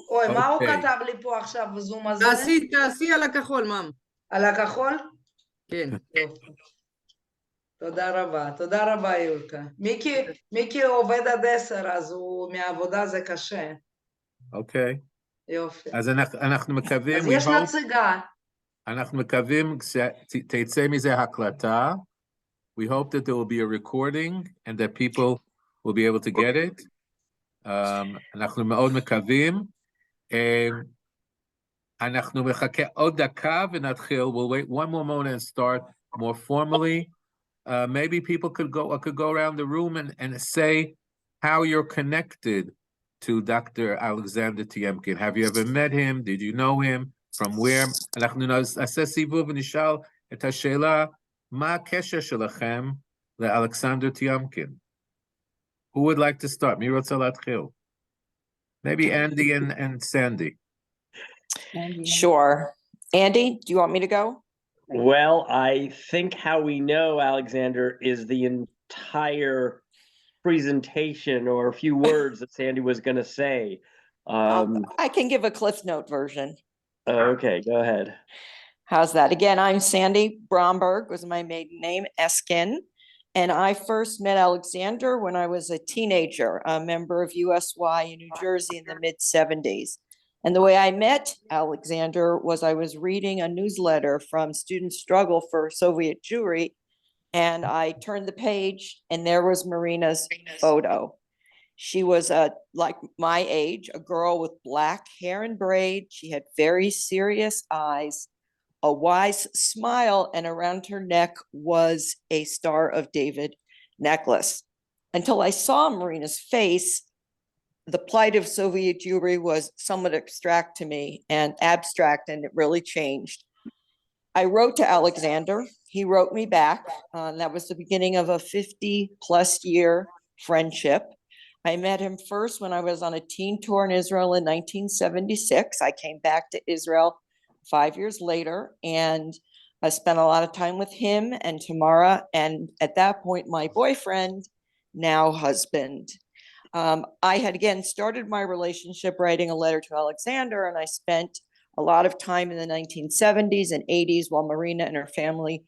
אוי, מה הוא כתב לי פה עכשיו בזום הזה? תעשי על הכחול, מאם. על הכחול? כן. יופי. תודה רבה יולקה. מיקי עובד עד 10, אז הוא מהעבודה זה קשה. אוקיי. יופי. אז אנחנו מקווים... אז יש נציגה. אנחנו מקווים שתצא מזה הקלטה. We hope that there will be a recording and that people will be able to get it. אנחנו מאוד מקווים. אנחנו מחכה עוד דקה ונתחיל. We'll wait one more moment and start more formally. Maybe people could go around the room and say how you're connected to Dr. Alexander Tiemkin. Have you ever met him? Did you know him? From where? אנחנו נעשה סיבוב ונשאל את השאלה, מה הקשר שלכם לאלכסנדר טיאמקין? Who would like to start? מי רוצה להתחיל? Maybe Andy and Sandy. Sure. Andy, do you want me to go? Well, I think how we know Alexander is the entire presentation or a few words that Sandy was going to say. I can give a Cliff Note version. Okay, go ahead. How's that? Again, I'm Sandy Bromberg, was my maiden name, Eskin. And I first met Alexander when I was a teenager, a member of USY in New Jersey in the mid-70s. And the way I met Alexander was I was reading a newsletter from Student Struggle for Soviet Jewry, and I turned the page and there was Marina's photo. She was like my age, a girl with black hair and braid. She had very serious eyes, a wise smile, and around her neck was a Star of David necklace. Until I saw Marina's face, the plight of Soviet Jewry was somewhat abstract to me, and it really changed. I wrote to Alexander. He wrote me back. That was the beginning of a 50-plus year friendship. I met him first when I was on a teen tour in Israel in 1976. I came back to Israel 5 years later, and I spent a lot of time with him and Tamara, and at that point, my boyfriend, now husband. I had again started my relationship writing a letter to Alexander, and I spent a lot of time in the 1970s and 80s while Marina and her family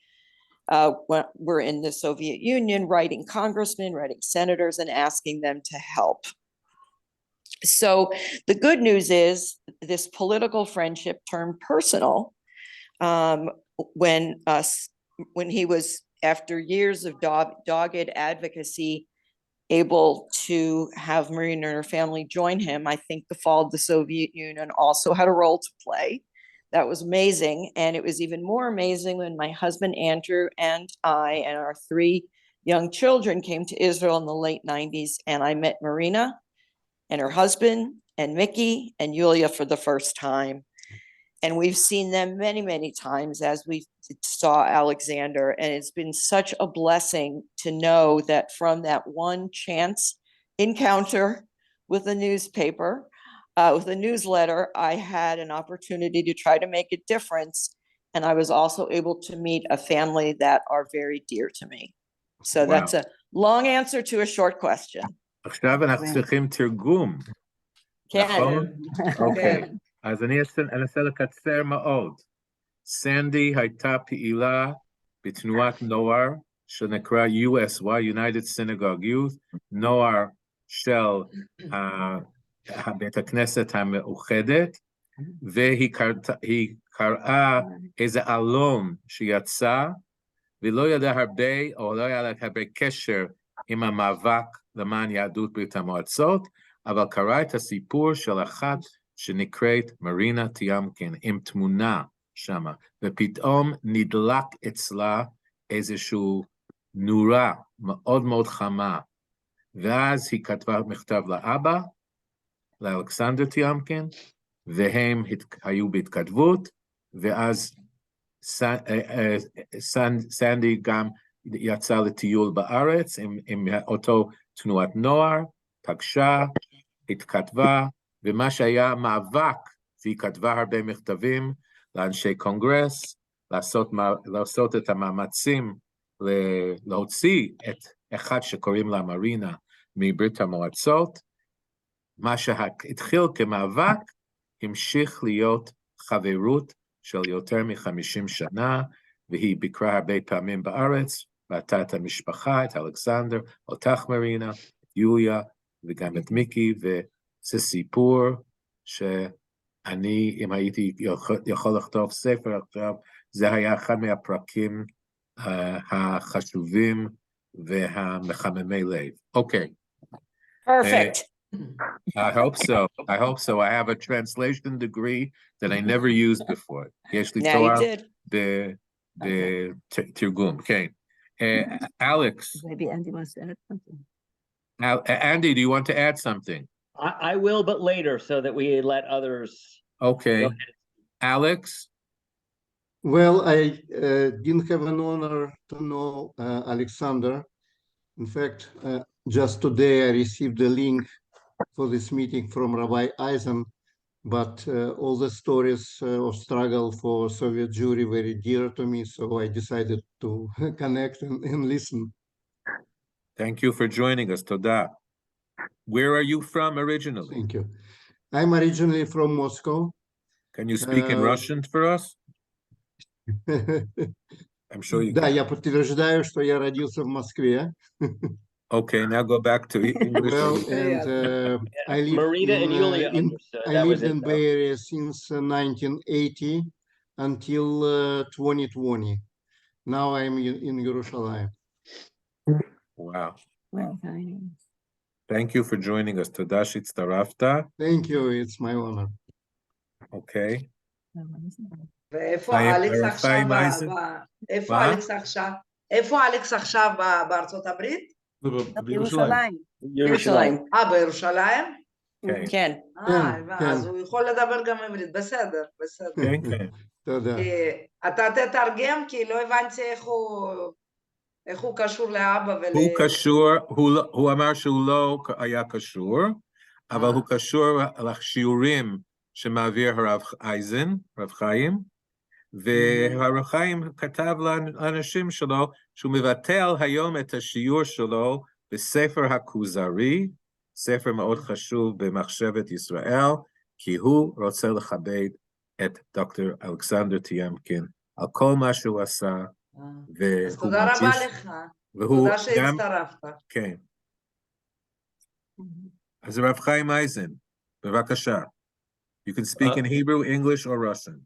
were in the Soviet Union, writing congressmen, writing senators, and asking them to help. So the good news is this political friendship turned personal when he was, after years of dogged advocacy, able to have Marina and her family join him. I think the fall of the Soviet Union also had a role to play. That was amazing. And it was even more amazing when my husband, Andrew, and I and our 3 young children came to Israel in the late 90s. And I met Marina and her husband and Mickey and Yulia for the first time. And we've seen them many, many times as we saw Alexander. And it's been such a blessing to know that from that one chance encounter with a newspaper, with a newsletter, I had an opportunity to try to make a difference. And I was also able to meet a family that are very dear to me. So that's a long answer to a short question. עכשיו אנחנו צריכים תרגום. נכון? אוקיי. אז אני אנסה לקצר מאוד. סנדי הייתה פעילה בתנועת נוער שנקרא USY, United Synagogue Youth, נוער של בית הכנסת המאוחדת, והיא קראה איזה אלון שיצא, ולא ידע הרבה, או לא היה לה הרבה קשר עם המאבק למען יהדות ברית המועצות, אבל קרא את הסיפור של אחת שנקראת מרינה טיאמקין, עם תמונה שמה, ופתאום נדלק אצלה איזשהו נורה מאוד מאוד חמה, ואז היא כתבה מכתב לאבא, לאלכסנדר טיאמקין, והם היו בהתכתבות, ואז סנדי גם יצא לטיול בארץ עם אותו תנועת נוער, פגשה, התכתבה, ומה שהיה מאבק, והיא כתבה הרבה מכתבים לאנשי קונגרס, לעשות את המאמצים להוציא את אחד שקוראים לה מרינה מברית המועצות, מה שהתחיל כמאבק, המשיך להיות חברות של יותר מ-50 שנה, והיא ביקרה הרבה פעמים בארץ, ראתה את המשפחה, את אלכסנדר, אותך מרינה, את יוליה, וגם את מיקי, וזה סיפור שאני, אם הייתי יכול לכתוב ספר עכשיו, זה היה אחד מהפרקים החשובים והמחממי לב. אוקיי. Perfect. I hope so. I hope so. I have a translation degree that I never used before. יש לי Now you תואר did. בתרגום. כן. Alex, Maybe Andy wants to add something. Andy, do you want to add something? I will, but later, so that we let others. Okay. Go ahead. Alex? Well, I didn't have an honor to know Alexander. In fact, just today I received a link for this meeting from Rabbi Eisen, but all the stories of struggle for Soviet Jewry very dear to me, so I decided to connect and listen. Thank you for joining us. Toda. Where are you from originally? Thank you. I'm originally from Moscow. Can you speak in Russian for us? I'm sure you Да, can. я подтверждаю, что я родился в Москве. Okay, now go back to English. Well, and I lived Marina and Yulia understood. I That was lived it, in though. Bay Area since 1980 until 2020. Now I'm in Yerushalayim. Wow. Well, tiny. Thank you for joining us. Toda שהצטרפת. Thank you, it's my honor. Okay. ואיפה חיים- אלכס עכשיו? חיים אייזן? איפה מה? אלכס עכשיו? איפה אלכס עכשיו בארצות הברית? בירושלים. ירושלים. בירושלים? כן. כן. אז הוא יכול לדבר גם עברית, בסדר, בסדר. כן, כן. תודה. אתה תתרגם, כי לא הבנתי איך הוא קשור לאבא הוא קשור, הוא אמר שהוא לא היה קשור, אבל הוא קשור לשיעורים שמעביר הרב אייזן, הרב חיים, והרב חיים כתב לאנשים שלו שהוא מבטל היום את השיעור שלו בספר הכוזרי, ספר מאוד חשוב במחשבת ישראל, כי הוא רוצה לכבד את דוקטור אלכסנדר טיאמקין על כל מה שהוא עשה, אז תודה רבה לך, תודה שהצטרפת. כן. אז הרב חיים אייזן, בבקשה. You can speak in Hebrew, English, or Russian.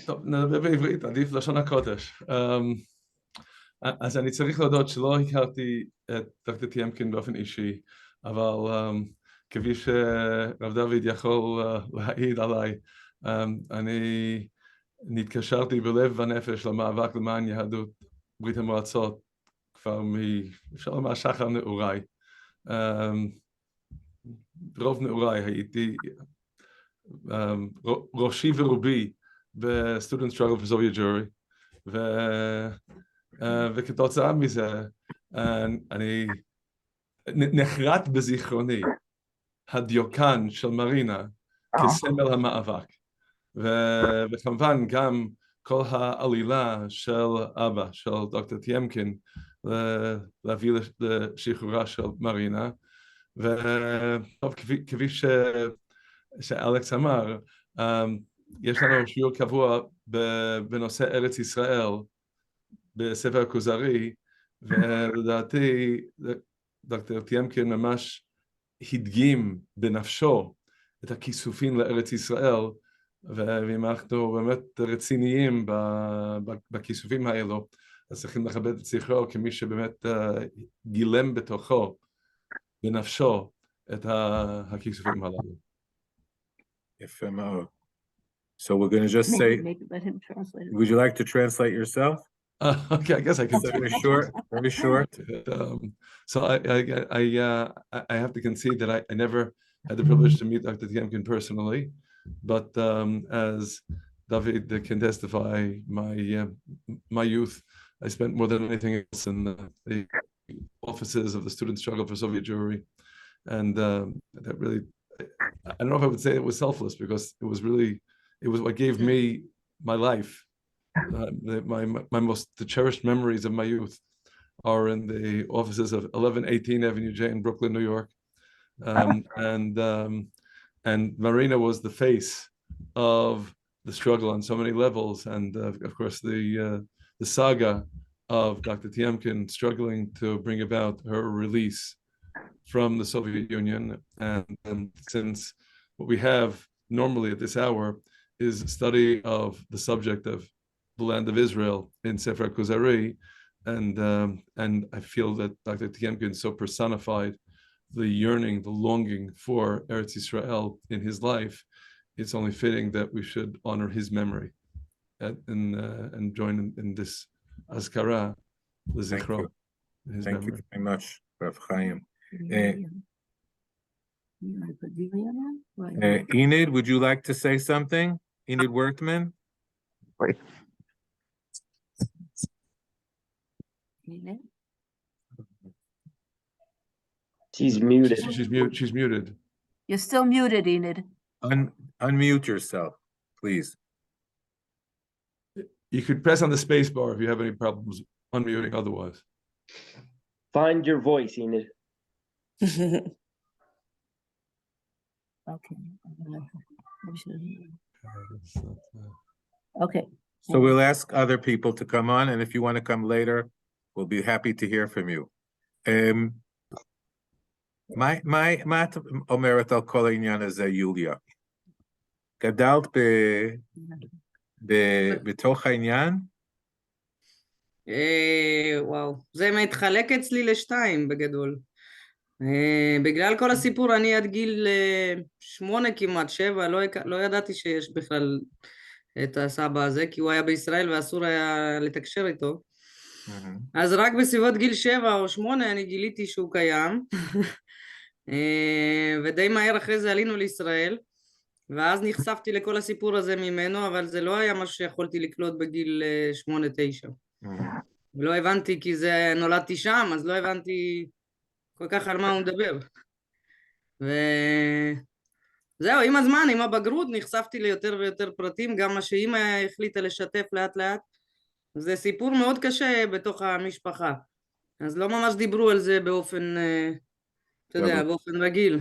טוב, נדבר בעברית, עדיף לשון הקודש. אז אני צריך להודות שלא הכרתי את דוקטור טיאמקין באופן אישי, אבל כפי שרב דוד יכול להעיד עליי, אני נתקשרתי בלב ונפש למאבק למען יהדות ברית המועצות, כבר אפשר לומר שחר נעוריי. רוב נעוריי הייתי ראשי ורובי ב-Student Struggle for Soviet Jewry, וכתוצאה מזה אני נחרט בזיכרוני הדיוקן של מרינה כסמל המאבק, וכמובן גם כל העלילה של אבא, של דוקטור טיאמקין, להביא לשחרורה של מרינה, וכפי שאלכס אמר, יש לנו שיעור קבוע בנושא ארץ ישראל בספר הכוזרי, ולדעתי דוקטור טיאמקין ממש הדגים בנפשו את הכיסופים לארץ ישראל, ואם אנחנו באמת רציניים בכיסופים האלו, אז צריכים לכבד את זכרו כמי שבאמת גילם בתוכו, בנפשו, את הכיסופים הללו. יפה מאוד. So we're going to just say, Let him translate it. would you like to translate yourself? Okay, I guess I can. Very short, very short. So I have to concede that I never had the privilege to meet Dr. Tiemkin personally, but as David can testify, my youth, I spent more than anything else in the offices of the Student Struggle for Soviet Jewry, and that really, I don't know if I would say it was selfless, because it was what gave me my life. The cherished memories of my youth are in the offices of 1118 Avenue J in Brooklyn, New York, And Marina was the face of the struggle on so many levels, and of course the saga of Dr. Tiemkin struggling to bring about her release from the Soviet Union. And since what we have normally at this hour is a study of the subject of the land of Israel in Sefer Kuzari, and I feel that Dr. Tiemkin so personified the yearning, the longing for Eretz Yisrael in his life, it's only fitting that we should honor his memory and join in this Azkara, the Zichro. Thank you very much, Rav Chaim. Enid, would you like to say something? Enid Workman? Wait. She's muted. She's muted. You're still muted, Enid. Unmute yourself, please. You could press on the space bar if you have any problems unmuting otherwise. Find your voice, Enid. Okay. Okay. So we'll ask other people to come on, and if you want to come later, we'll be happy to hear from you. מה את אומרת על כל העניין הזה, יוליה? גדלת בתוך העניין? וואו, זה מתחלק אצלי לשתיים בגדול. בגלל כל הסיפור, אני עד גיל 8 כמעט, 7, לא ידעתי שיש בכלל את הסבא הזה, כי הוא היה בישראל ואסור היה לתקשר איתו. אז רק בסביבות גיל 7 או 8 אני גיליתי שהוא קיים, ודי מהר אחרי זה עלינו לישראל, ואז נחשפתי לכל הסיפור הזה ממנו, אבל זה לא היה משהו שיכולתי לקלוט בגיל 8-9. לא הבנתי, כי זה נולדתי שם, אז לא הבנתי כל כך על מה הוא מדבר. וזהו, עם הזמן, עם הבגרות, נחשפתי ליותר ויותר פרטים, גם מה שאמא החליטה לשתף לאט לאט. זה סיפור מאוד קשה בתוך המשפחה, אז לא ממש דיברו על זה באופן, אתה יודע, באופן רגיל.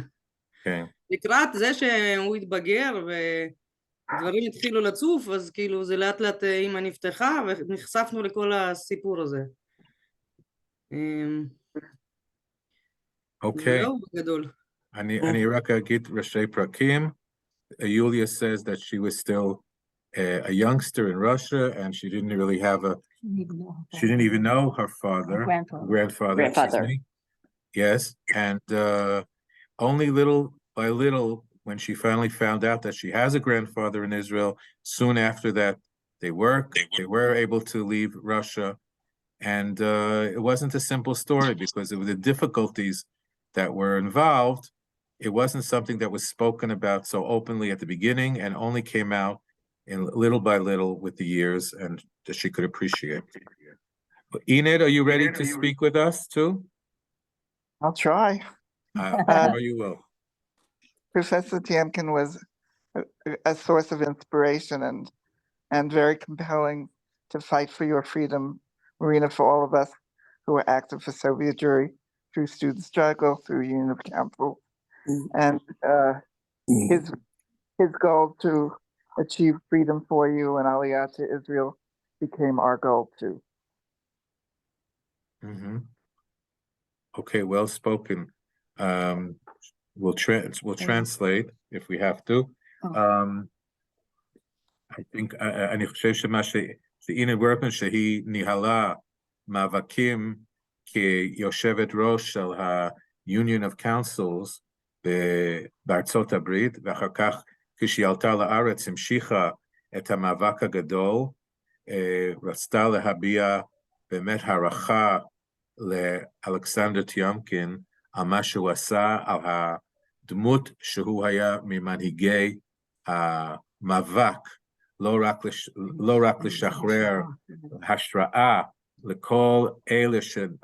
לקראת זה שהוא התבגר ודברים התחילו לצוף, אז כאילו זה לאט לאט אמא נפתחה ונחשפנו לכל הסיפור הזה. אוקיי. זהו בגדול. אני רק אגיד ראשי פרקים. Yulia says that she was still a youngster in Russia, and she didn't really have she didn't even know her grandfather. Excuse me. Yes, and only little by little, when she finally found out that she has a grandfather in Israel, soon after that, they were able to leave Russia, and it wasn't a simple story because of the difficulties that were involved. It wasn't something that was spoken about so openly at the beginning, and only came out in little by little with the years, and that she could appreciate. Enid, are you ready to speak with us too? I'll try. Or you will. Professor Tiemkin was a source of inspiration and very compelling to fight for your freedom, Marina, for all of us who were active for Soviet Jewry through student struggle, through Union of Council, and his goal to achieve freedom for you and Aliyah to Israel became our goal too. Okay, well spoken. We'll translate if we have to. I think אני חושב שמה שהנה וורקמן שהיא ניהלה מאבקים כיושבת ראש של ה-Union of Councils בארצות הברית, ואחר כך כשהיא עלתה לארץ המשיכה את המאבק הגדול, רצתה להביע באמת הערכה לאלכסנדר טיומקין על מה שהוא עשה, על הדמות שהוא היה ממנהיגי המאבק, לא רק לשחרר השראה לכל אלה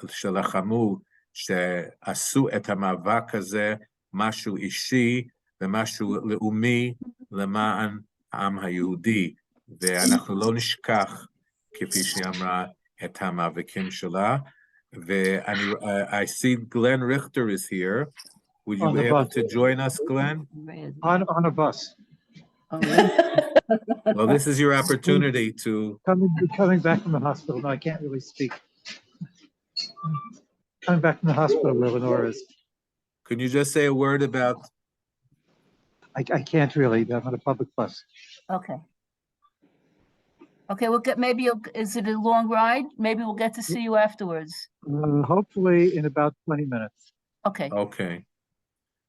שלחמו, שעשו את המאבק הזה משהו אישי ומשהו לאומי למען העם היהודי, ואנחנו לא נשכח, כפי שאמרה, את המאבקים שלה. I see Glenn Richter is here, Would you On the be able bus. to join us, Glenn? On a bus. Oh, really? Well, this is your opportunity to. Coming back from the hospital. No, I can't really speak. Coming back from the hospital where Lenore is. Can you just say a word about? I can't really. I'm on a public bus. Okay. Okay, we'll get, maybe is it a long ride? Maybe we'll get to see you afterwards. Hopefully in about 20 minutes. Okay. Okay.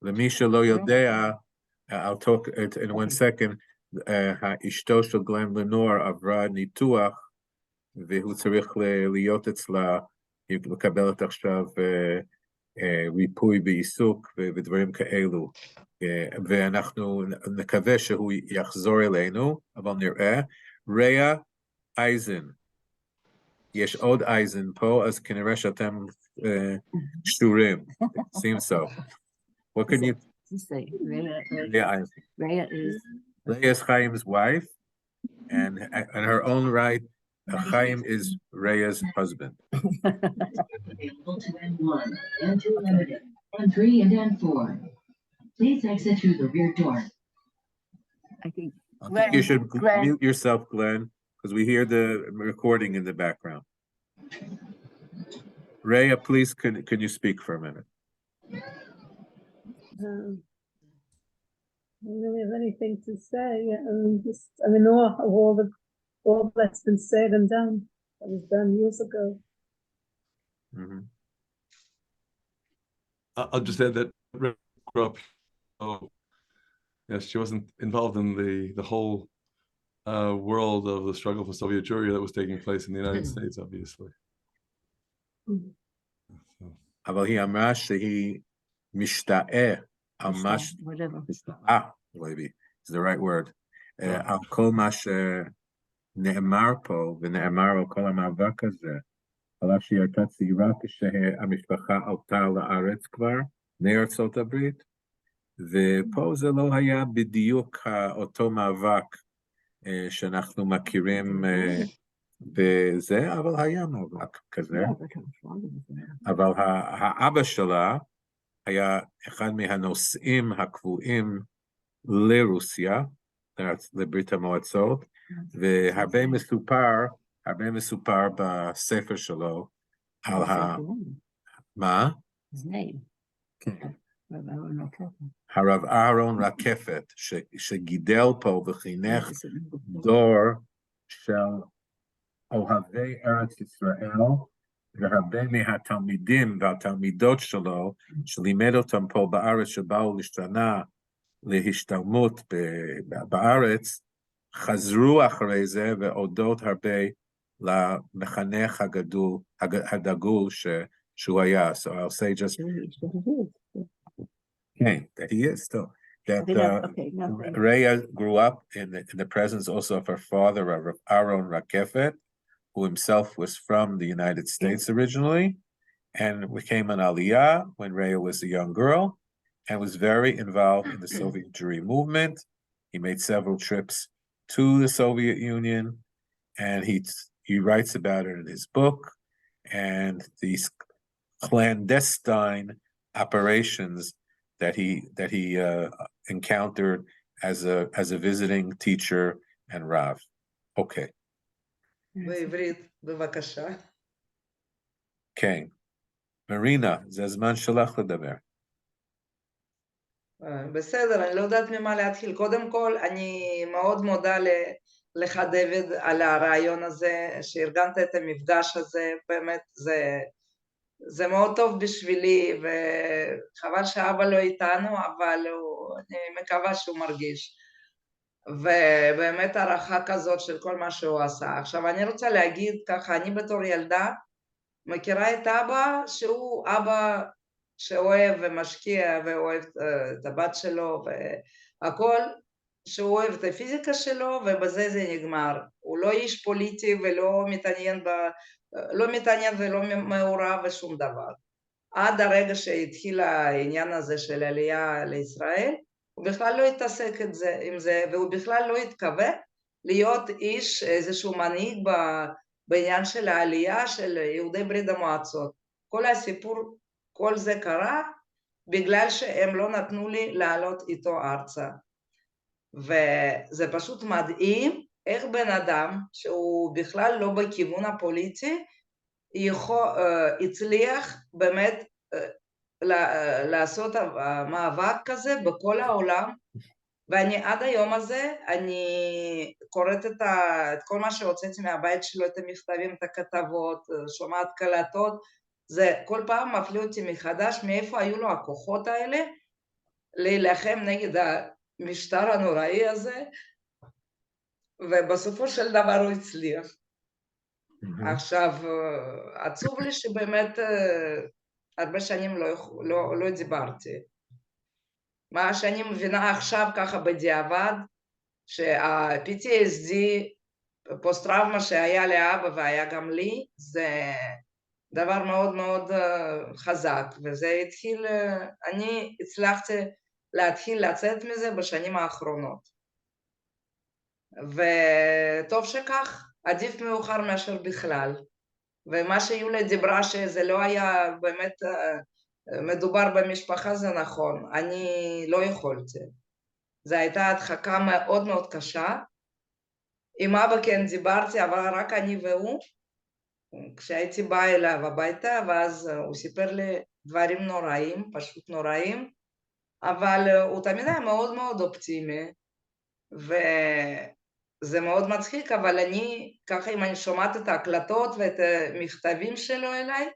למי שלא יודע, I'll talk in 1 second. אשתו של גלן לנור עברה ניתוח, והוא צריך להיות אצלה, היא מקבלת עכשיו ריפוי בעיסוק ודברים כאלו. ואנחנו נקווה שהוא יחזור אלינו, אבל נראה. ריה אייזן. יש עוד אייזן פה, אז כנראה שאתם שטורים. Seems so. What can you say? Rhea is Chaim's wife, and in her own right, Chaim is Rhea's husband. Available to N1, N2 limited, N3 and N4. Please exit through the rear door. I think You should mute yourself, Glenn, because we hear the recording in the background. Rhea, please, can you speak for a minute? I don't really have anything to say. I'm in awe of all that's been said and done. That was done years ago. Mm-hmm. I'll just add that Rhea grew up. So, yes, she wasn't involved in the whole world of the struggle for Soviet Jewry that was taking place in the United States, obviously. אבל היא אמרה שהיא משתאה, ממש, maybe, is the right word, על כל מה שנאמר פה, ונאמר על כל המאבק הזה, על אף שהיא הייתה צעירה כשהמשפחה עלתה לארץ כבר, מארצות הברית, ופה זה לא היה בדיוק אותו מאבק שאנחנו מכירים בזה, אבל היה מאבק כזה. אבל האבא שלה היה אחד מהנוסעים הקבועים לרוסיה, לברית המועצות, והרבה מסופר בספר שלו על מה? הרב אהרון רקפת, שגידל פה וחינך דור של אוהבי ארץ ישראל, והרבה מהתלמידים והתלמידות שלו, שלימד אותם פה בארץ, שבאו להשתלמות בארץ, חזרו אחרי זה והודות הרבה למחנך הדגול שהוא היה. So I'll say just... Okay, that he is still. That Rhea grew up in the presence also of her father, Aaron Rakefet, who himself was from the United States originally, and became an aliyah when Rhea was a young girl, and was very involved in the Soviet Jewry movement. He made several trips to the Soviet Union, and he writes about it in his book, and these clandestine operations that he encountered as a visiting teacher and Rav. Okay. בעברית, בבקשה. כן. מרינה, זה הזמן שלך לדבר. בסדר, אני לא יודעת ממה להתחיל. קודם כל, אני מאוד מודה לך, דוד, על הרעיון הזה, שארגנת את המפגש הזה, באמת, זה מאוד טוב בשבילי, וחבל שאבא לא איתנו, אבל אני מקווה שהוא מרגיש. ובאמת הערכה כזאת של כל מה שהוא עשה. עכשיו, אני רוצה להגיד ככה, אני בתור ילדה מכירה את אבא, שהוא אבא שאוהב ומשקיע ואוהב את הבת שלו והכל, שהוא אוהב את הפיזיקה שלו, ובזה זה נגמר. הוא לא איש פוליטי ולא מתעניין ולא מעורב בשום דבר. עד הרגע שהתחיל העניין הזה של עלייה לישראל, הוא בכלל לא התעסק עם זה, והוא בכלל לא התכוון להיות איש, איזשהו מנהיג בעניין של העלייה של יהודי ברית המועצות. כל הסיפור, כל זה קרה בגלל שהם לא נתנו לי לעלות איתו ארצה. וזה פשוט מדהים איך בן אדם שהוא בכלל לא בכיוון הפוליטי, הצליח באמת לעשות מאבק כזה בכל העולם, ואני עד היום הזה, אני קוראת את כל מה שהוצאתי מהבית שלו, את המכתבים, את הכתבות, שומעת קלטות, זה כל פעם מפליא אותי מחדש, מאיפה היו לו הכוחות האלה, להילחם נגד המשטר הנוראי הזה, ובסופו של דבר הוא הצליח. עכשיו, עצוב לי שבאמת הרבה שנים לא דיברתי. מה שאני מבינה עכשיו ככה בדיעבד, שה-PTSD, פוסט-טראומה שהיה לאבא והיה גם לי, זה דבר מאוד מאוד חזק, וזה התחיל, אני הצלחתי להתחיל לצאת מזה בשנים האחרונות. וטוב שכך, עדיף מאוחר מאשר בכלל. ומה שיוליה דיברה שזה לא היה באמת מדובר במשפחה, זה נכון, אני לא יכולתי. זו הייתה הדחקה מאוד מאוד קשה. עם אבא כן דיברתי, אבל רק אני והוא. כשהייתי באה אליו הביתה, ואז הוא סיפר לי דברים נוראים, פשוט נוראים, אבל הוא תמיד היה מאוד מאוד אופטימי, וזה מאוד מצחיק, אבל אני, ככה אם אני שומעת את ההקלטות ואת המכתבים שלו אליי,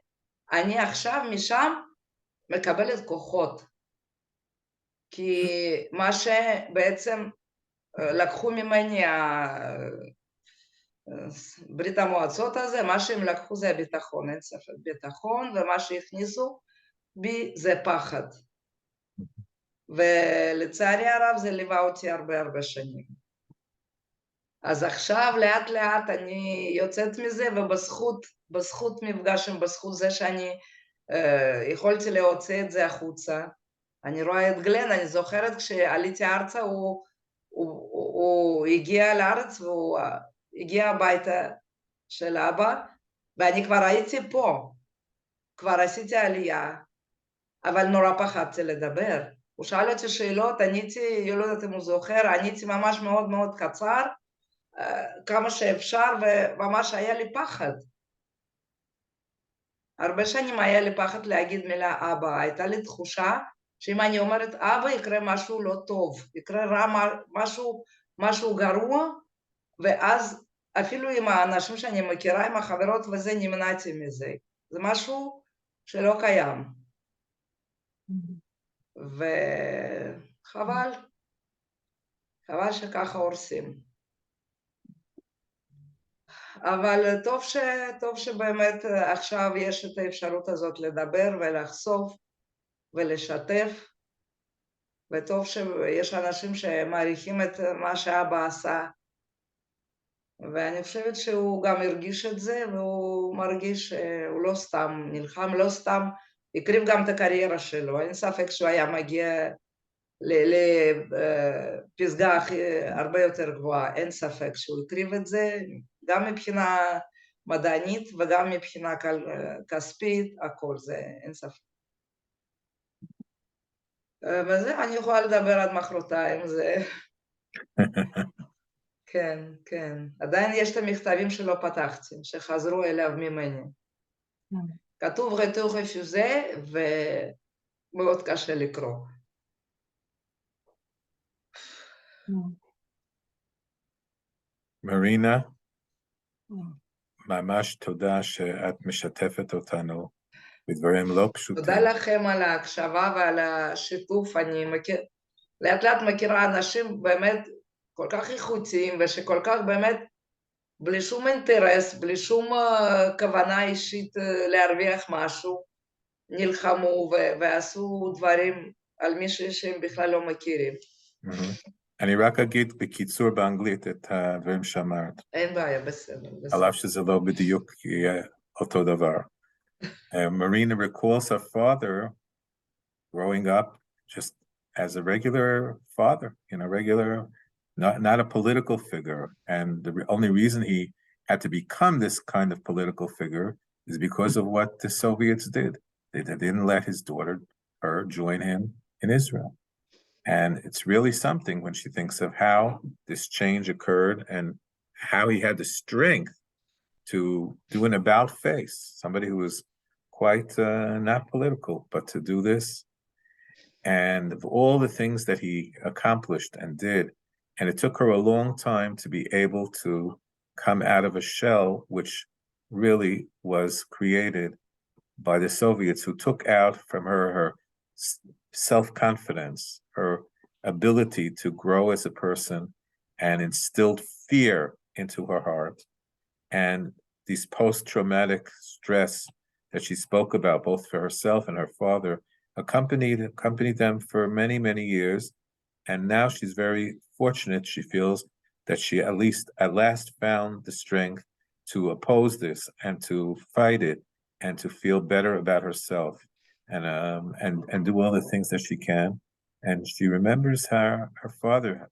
אני עכשיו משם מקבלת כוחות, כי מה שבעצם לקחו ממני ברית המועצות הזה, מה שהם לקחו זה הביטחון, אין ספק, ביטחון, ומה שהכניסו בי זה פחד. ולצערי הרב זה ליווה אותי הרבה שנים. אז עכשיו לאט לאט אני יוצאת מזה, ובזכות מפגש, בזכות זה שאני יכולתי להוציא את זה החוצה. אני רואה את גלן, אני זוכרת כשעליתי ארצה, הוא הגיע לארץ והוא הגיע הביתה של אבא, ואני כבר הייתי פה, כבר עשיתי עלייה, אבל נורא פחדתי לדבר. הוא שאל אותי שאלות, עניתי, לא יודעת אם הוא זוכר, עניתי ממש מאוד מאוד קצר, כמה שאפשר, וממש היה לי פחד. הרבה שנים היה לי פחד להגיד מילה אבא, הייתה לי תחושה שאם אני אומרת אבא יקרה משהו לא טוב, יקרה רע, משהו גרוע, ואז אפילו עם האנשים שאני מכירה, עם החברות וזה, נמנעתי מזה. זה משהו שלא קיים. וחבל, חבל שככה הורסים. אבל טוב שבאמת עכשיו יש את האפשרות הזאת לדבר ולחשוף ולשתף, וטוב שיש אנשים שמעריכים את מה שאבא עשה, ואני חושבת שהוא גם הרגיש את זה, והוא מרגיש שהוא לא סתם נלחם, לא סתם הקריב גם את הקריירה שלו, אין ספק שהוא היה מגיע לפסגה הרבה יותר גבוהה, אין ספק שהוא הקריב את זה, גם מבחינה מדענית וגם מבחינה כספית, הכל זה, אין ספק. וזה, אני יכולה לדבר עד מחרתיים, זה... כן, כן. עדיין יש את המכתבים שלא פתחתי, שחזרו אליו ממני. כתוב רטור רפוזה, ומאוד קשה לקרוא. מרינה, ממש תודה שאת משתפת אותנו בדברים לא פשוטים. תודה לכם על ההקשבה ועל השיתוף. אני לאט לאט מכירה אנשים באמת כל כך איכותיים, ושכל כך באמת בלי שום אינטרס, בלי שום כוונה אישית להרוויח משהו, נלחמו ועשו דברים על מישהו שהם בכלל לא מכירים. אני רק אגיד בקיצור באנגלית את הדברים שאמרת. אין בעיה, בסדר. על אף שזה לא בדיוק יהיה אותו דבר. Marina recalls her father growing up just as a regular father, not a political figure. And the only reason he had to become this kind of political figure is because of what the Soviets did. They didn't let his daughter her join him in Israel. And it's really something when she thinks of how this change occurred and how he had the strength to do an about face, somebody who was quite not political, but to do this. And of all the things that he accomplished and did, and it took her a long time to be able to come out of a shell, which really was created by the Soviets, who took out from her self-confidence, her ability to grow as a person, and instilled fear into her heart. And these post-traumatic stress that she spoke about, both for herself and her father, accompanied them for many, many years. And now she's very fortunate. She feels that she at last found the strength to oppose this and to fight it and to feel better about herself and do all the things that she can. And she remembers her father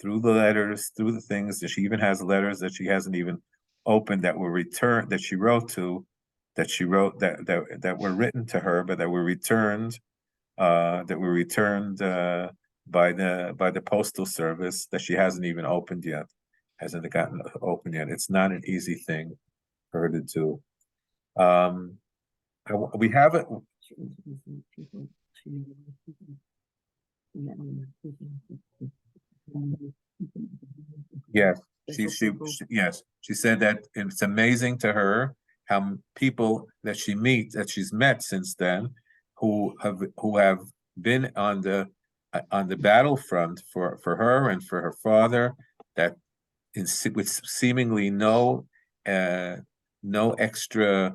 through the letters, through the things that she even has letters that she hasn't even opened that were returned, that she wrote that were written to her, but that were returned by the postal service, that she hasn't even opened yet, hasn't gotten open yet. It's not an easy thing for her to do. We have it. Yes, she said that it's amazing to her how people that she's met since then, who have been on the battlefront for her and for her father, that with seemingly no extra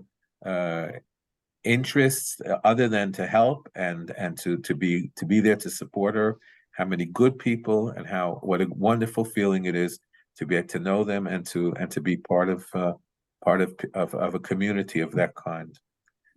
interests other than to help and to be there to support her. How many good people, and what a wonderful feeling it is to be able to know them and to be part of a community of that kind.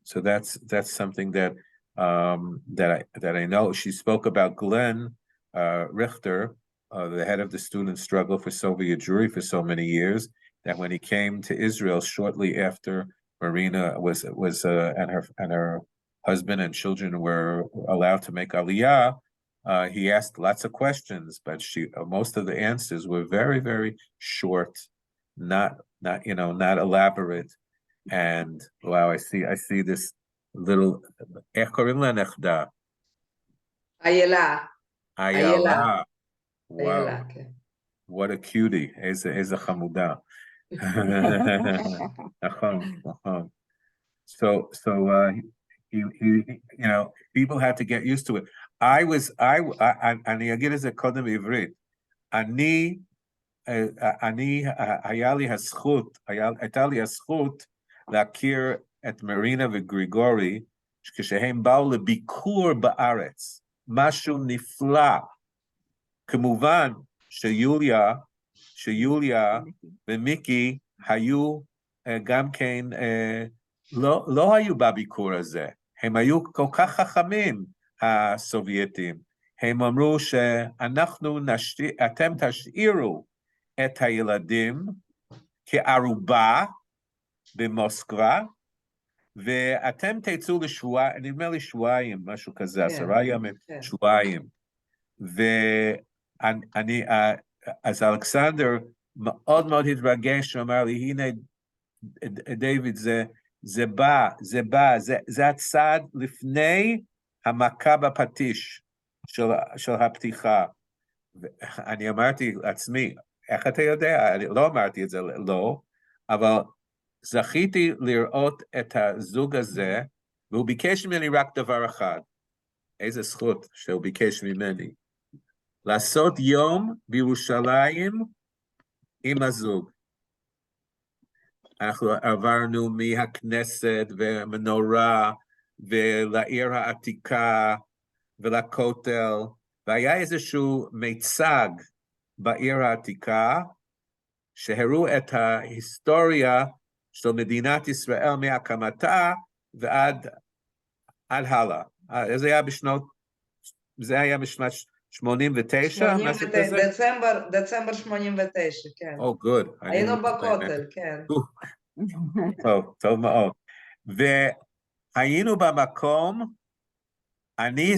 So that's something that I know. She spoke about Glenn Richter, the head of the student struggle for Soviet Jewry for so many years, that when he came to Israel shortly after Marina was and her husband and children were allowed to make Aliyah, he asked lots of questions, but most of the answers were very, very short, not elaborate. And wow, I see this little Ayala. Ayala. Wow. Ayala, okay. What a cutie. איזה חמודה. So people had to get used to it. אני אגיד את זה קודם בעברית. הייתה לי הזכות להכיר את מרינה וגריגורי, כשהם באו לביקור בארץ. משהו נפלא. כמובן שיוליה ומיקי היו גם כן, לא היו בביקור הזה. הם היו כל כך חכמים, הסובייטים. הם אמרו אתם תשאירו את הילדים כערובה במוסקבה, ואתם תצאו לשבועיים, נדמה לי שבועיים, משהו כזה, 10 ימים, שבועיים. אז אלכסנדר מאוד מאוד התרגש, ואמר לי, הנה, דיוויד, זה הצעד לפני המכה בפטיש של הפתיחה. אני אמרתי לעצמי, איך אתה יודע? אני לא אמרתי את זה, לא, אבל זכיתי לראות את הזוג הזה, והוא ביקש ממני רק דבר אחד. איזה זכות שהוא ביקש ממני. לעשות יום בירושלים עם הזוג. אנחנו עברנו מהכנסת ומנורה ולעיר העתיקה ולכותל, והיה איזשהו מיצג בעיר העתיקה, שהראו את ההיסטוריה של מדינת ישראל מהקמתה ועד הלאה. זה היה בשנת 89, משהו כזה? דצמבר 89, כן. גוד. היינו בכותל, כן. טוב מאוד. והיינו במקום אני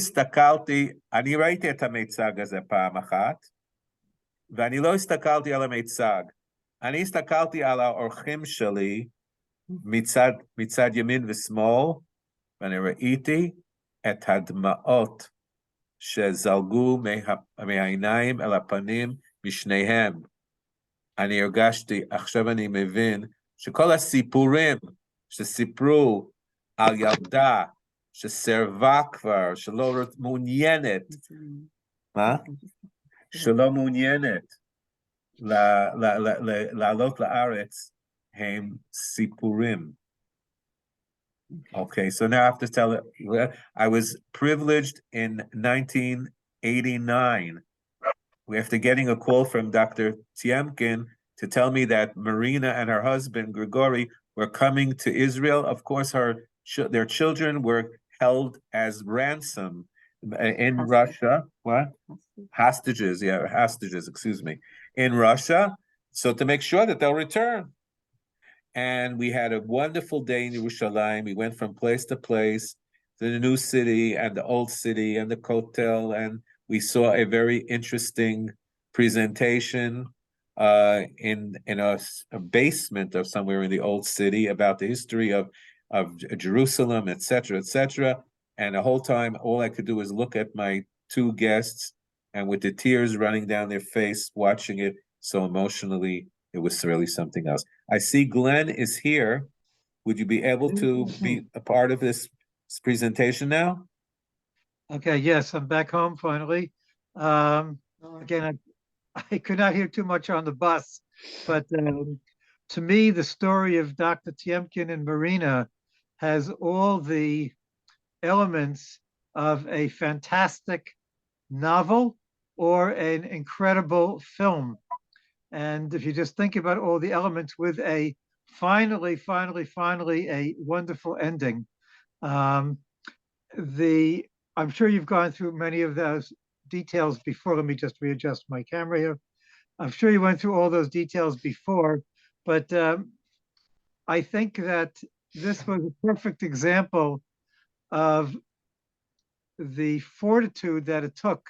ראיתי את המיצג הזה פעם אחת, ואני לא הסתכלתי על המיצג. אני הסתכלתי על האורחים שלי מצד ימין ושמאל, ואני ראיתי את הדמעות שזלגו מהעיניים אל הפנים משניהם. אני הרגשתי, עכשיו אני מבין, שכל הסיפורים שסיפרו על ילדה שסרבה כבר, שלא מעוניינת, שלא מעוניינת לעלות לארץ, הם סיפורים. Okay, so now I have to tell it. I was privileged in 1989 after getting a call from Dr. Tiemkin to tell me that Marina and her husband, Grigory, were coming to Israel. Of course, their children were held as ransom in Russia. What? Hostages, excuse me, in Russia. So to make sure that they'll return. And we had a wonderful day in Yerushalayim. We went from place to place, to the new city and the old city and the Kotel, and we saw a very interesting presentation in a basement of somewhere in the old city about the history of Jerusalem, etc., etc. And the whole time, all I could do was look at my two guests, and with the tears running down their face, watching it so emotionally, it was really something else. I see Glenn is here. Would you be able to be a part of this presentation now? Okay, yes, I'm back home finally. Again, I could not hear too much on the bus, but to me, the story of Dr. Tiemkin and Marina has all the elements of a fantastic novel or an incredible film. And if you just think about all the elements with a finally a wonderful ending. I'm sure you've gone through many of those details before. Let me just readjust my camera here. I'm sure you went through all those details before, but I think that this was a perfect example of the fortitude that it took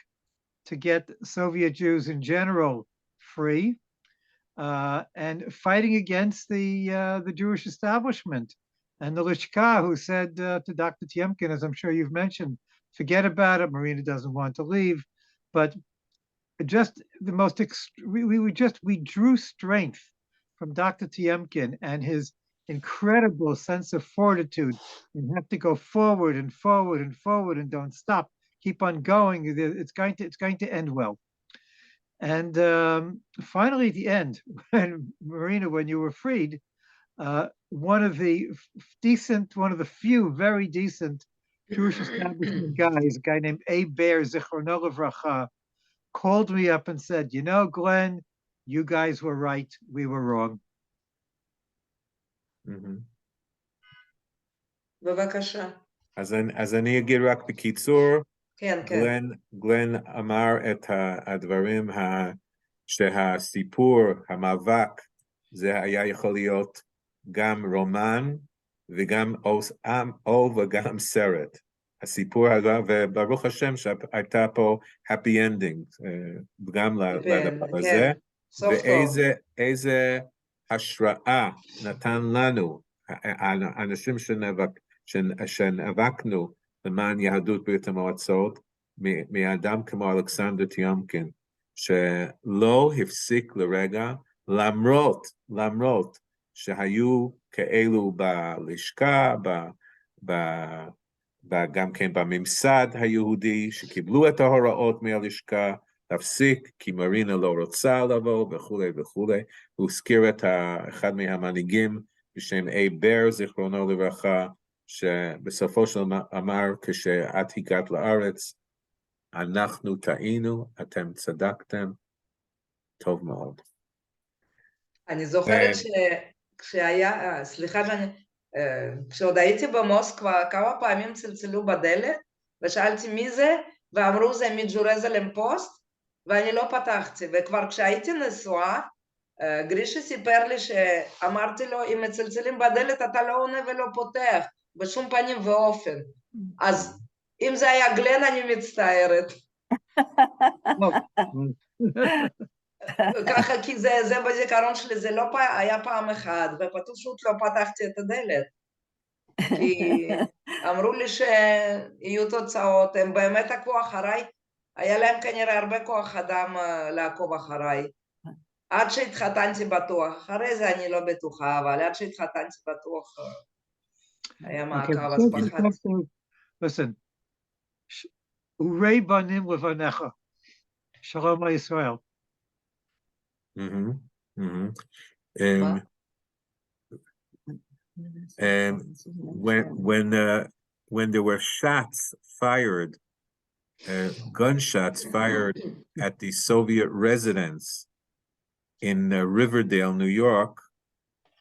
to get Soviet Jews in general free, and fighting against the Jewish establishment. And the Lishka, who said to Dr. Tiemkin, as I'm sure you've mentioned, forget about it, Marina doesn't want to leave. But just the most, we drew strength from Dr. Tiemkin and his incredible sense of fortitude. You have to go forward and forward and forward and don't stop. Keep on going. It's going to end well. And finally, at the end, when Marina, when you were freed, one of the few very decent Jewish establishment guys, a guy named Abe Bear, Zichrono Livracha, called me up and said, "You know, Glenn, you guys were right, we were wrong." בבקשה. אז אני אגיד רק בקיצור, כן, כן. גלן אמר את הדברים שהסיפור, המאבק, זה היה יכול להיות גם רומן וגם או וגם סרט. הסיפור הזה, וברוך השם שהייתה פה happy ending, גם לדבר הזה, ואיזה השראה נתן לנו, האנשים שנאבקנו למען יהדות ברית המועצות, מאדם כמו אלכסנדר טיומקין, שלא הפסיק לרגע, למרות שהיו כאלו בלשכה, גם כן בממסד היהודי, שקיבלו את ההוראות מהלשכה, להפסיק, כי מרינה לא רוצה לבוא, וכולי וכולי. הוא הזכיר את אחד מהמנהיגים, בשם אייב בר, זיכרונו לברכה, שבסופו של אמר, כשאת הגעת לארץ, אנחנו טעינו, אתם צדקתם, טוב מאוד. אני זוכרת כשהיה, סליחה כשעוד הייתי במוסקבה, כמה פעמים צלצלו בדלת, ושאלתי מי זה, ואמרו זה מג'רוזלם פוסט, ואני לא פתחתי, וכבר כשהייתי נשואה, גרישה סיפר לי שאמרתי לו, אם מצלצלים בדלת אתה לא עונה ולא פותח, בשום פנים ואופן. אז אם זה היה גלן, אני מצטערת. ככה, כי זה בזיכרון שלי, זה לא היה פעם אחת, ופשוט לא פתחתי את הדלת. כי אמרו לי שיהיו תוצאות, הם באמת עקבו אחריי, היה להם כנראה הרבה כוח אדם לעקוב אחריי. עד שהתחתנתי בטוח, אחרי זה אני לא בטוחה, אבל עד שהתחתנתי בטוח היה מעקב, אז פחדתי. Listen, Urei banim levanecha, Shalom Yisrael. When there were shots fired, gunshots fired at the Soviet residence in Riverdale, New York,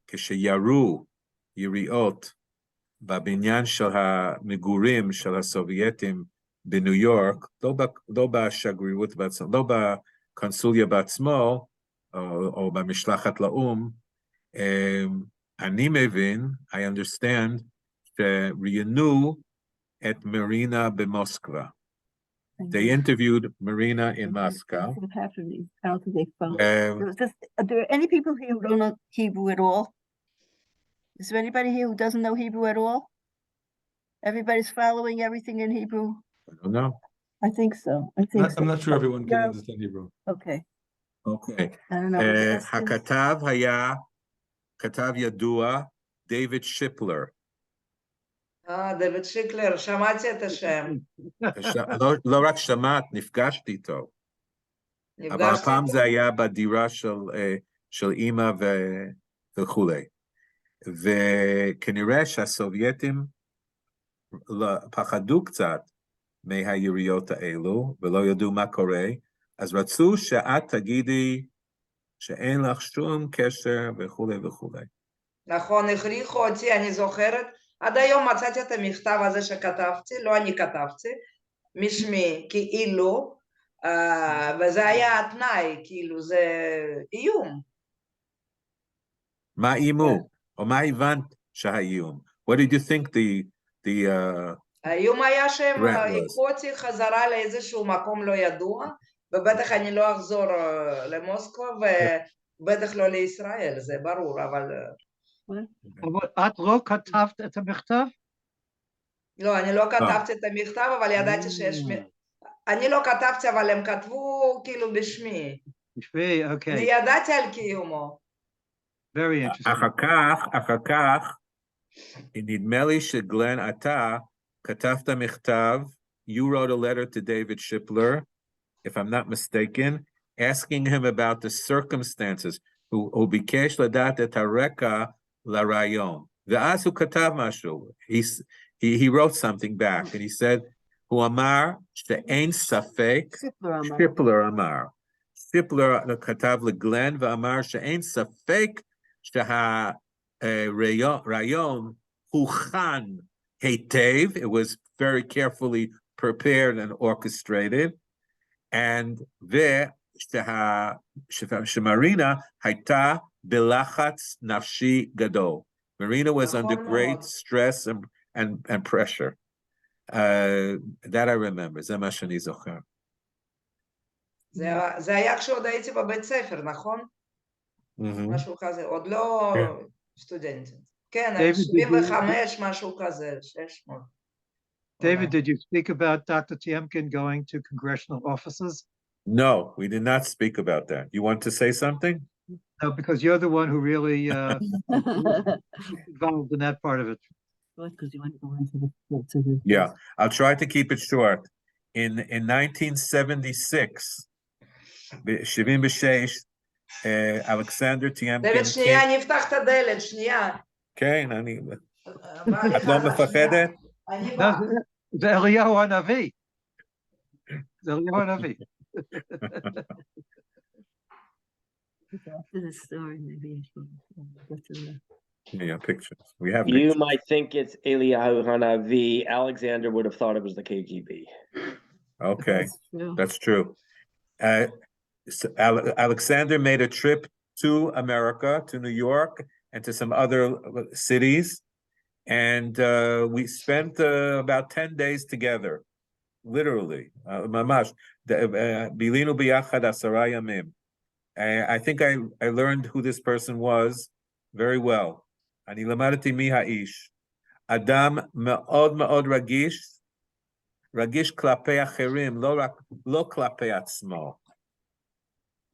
כשירו יריעות בבניין של המגורים של הסובייטים בניו יורק, לא בשגרירות, לא בקונסוליה בעצמו, או במשלחת לאום, אני מבין, I understand, שראיינו את מרינה במוסקבה. They interviewed Marina in Moscow. How did they follow? Are there any people here who don't know Hebrew at all? Is there anybody here who doesn't know Hebrew at all? Everybody's following everything in Hebrew? I don't know. I think so. I'm not sure everyone can understand Hebrew. Okay. Okay. I don't know. הכתב היה כתב ידוע, דייוויד שיפלר. דייוויד שיקלר, שמעתי את השם. לא רק שמעת, נפגשתי איתו. אבל הפעם זה היה בדירה של אימא וכולי. וכנראה שהסובייטים פחדו קצת מהיריות האלו, ולא ידעו מה קורה, אז רצו שאת תגידי שאין לך שום קשר וכולי וכולי. נכון, הכריחו אותי, אני זוכרת, עד היום מצאתי את המכתב הזה שכתבתי, לא אני כתבתי, משמי, כאילו, וזה היה התנאי, כאילו, זה איום. מה אימו? או מה הבנת שהאיום? What did you think the האיום היה שהם יקחו אותי חזרה לאיזשהו מקום לא ידוע, ובטח אני לא אחזור למוסקו, ובטח לא לישראל, זה ברור, אבל... את לא כתבת את המכתב? לא, אני לא כתבתי את המכתב, אבל ידעתי שיש... אני לא כתבתי, אבל הם כתבו כאילו בשמי. בשמי, אוקיי. אני ידעתי על קיומו. Very interesting. אחר כך, נדמה לי שגלן, אתה כתבת מכתב, you wrote a letter to David Shipler, if I'm not mistaken, asking him about the circumstances, הוא ביקש לדעת את הרקע לרעיון. ואז הוא כתב משהו, he wrote something back, and he said, הוא אמר שאין ספק, שיפלר אמר, שיפלר כתב לגלן ואמר שאין ספק שהרעיון הוכן היטב, it was very carefully prepared and orchestrated, and שמרינה הייתה בלחץ נפשי גדול. Marina was under great stress and pressure. That I remember, זה מה שאני זוכר. זה היה כשעוד הייתי בבית ספר, נכון? משהו כזה, עוד לא סטודנטים. כן, 75, משהו כזה, 600. David, did you speak about Dr. Tiemkin going to congressional offices? No, we did not speak about that. You want to say something? No, because you're the one who really involved in that part of it. Yeah, I'll try to keep it short. In 1976, Alexander Tiemkin... דלת שנייה, אני אפתח את הדלת, שנייה. כן, את לא מפחדת? אני בא. זה אליהו הנביא. זה אליהו הנביא. After the story, maybe I should go to the... Yeah, pictures. We have You pictures. might think it's Eliyahu Hanavi. Alexander would have thought it was the KGB. Okay, that's true. So Alexander made a trip to America, to New York, and to some other cities, And we spent about 10 days together, literally. Mamash. Bilinu biyachad 10 yamim. I think I learned who this person was very well. אני למדתי מי האיש. אדם מאוד מאוד רגיש כלפי אחרים, לא כלפי עצמו.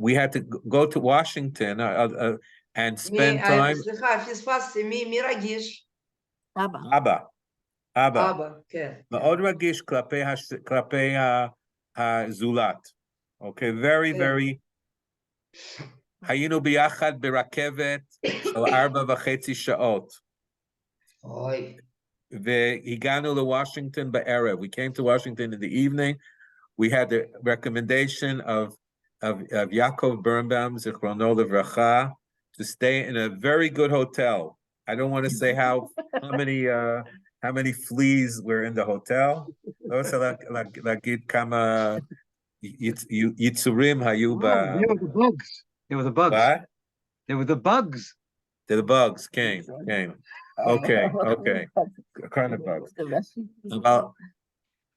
We had to go to Washington and spend time. סליחה, פספסתי, מי רגיש? אבא. כן. מאוד רגיש כלפי הזולת. Okay, very, very. היינו ביחד ברכבת של 4.5 שעות. אוי. והגענו לוושינגטון בערב. We came to Washington in the evening. We had the recommendation of Yaakov Birnbaum, Zichrono Livracha, to stay in a very good hotel. I don't want to say how many fleas were in the hotel. Also, להגיד כמה יצורים היו ב... They were the bugs. They were the bugs. What? They were the bugs. The bugs came. Okay. Kind of bugs. Well,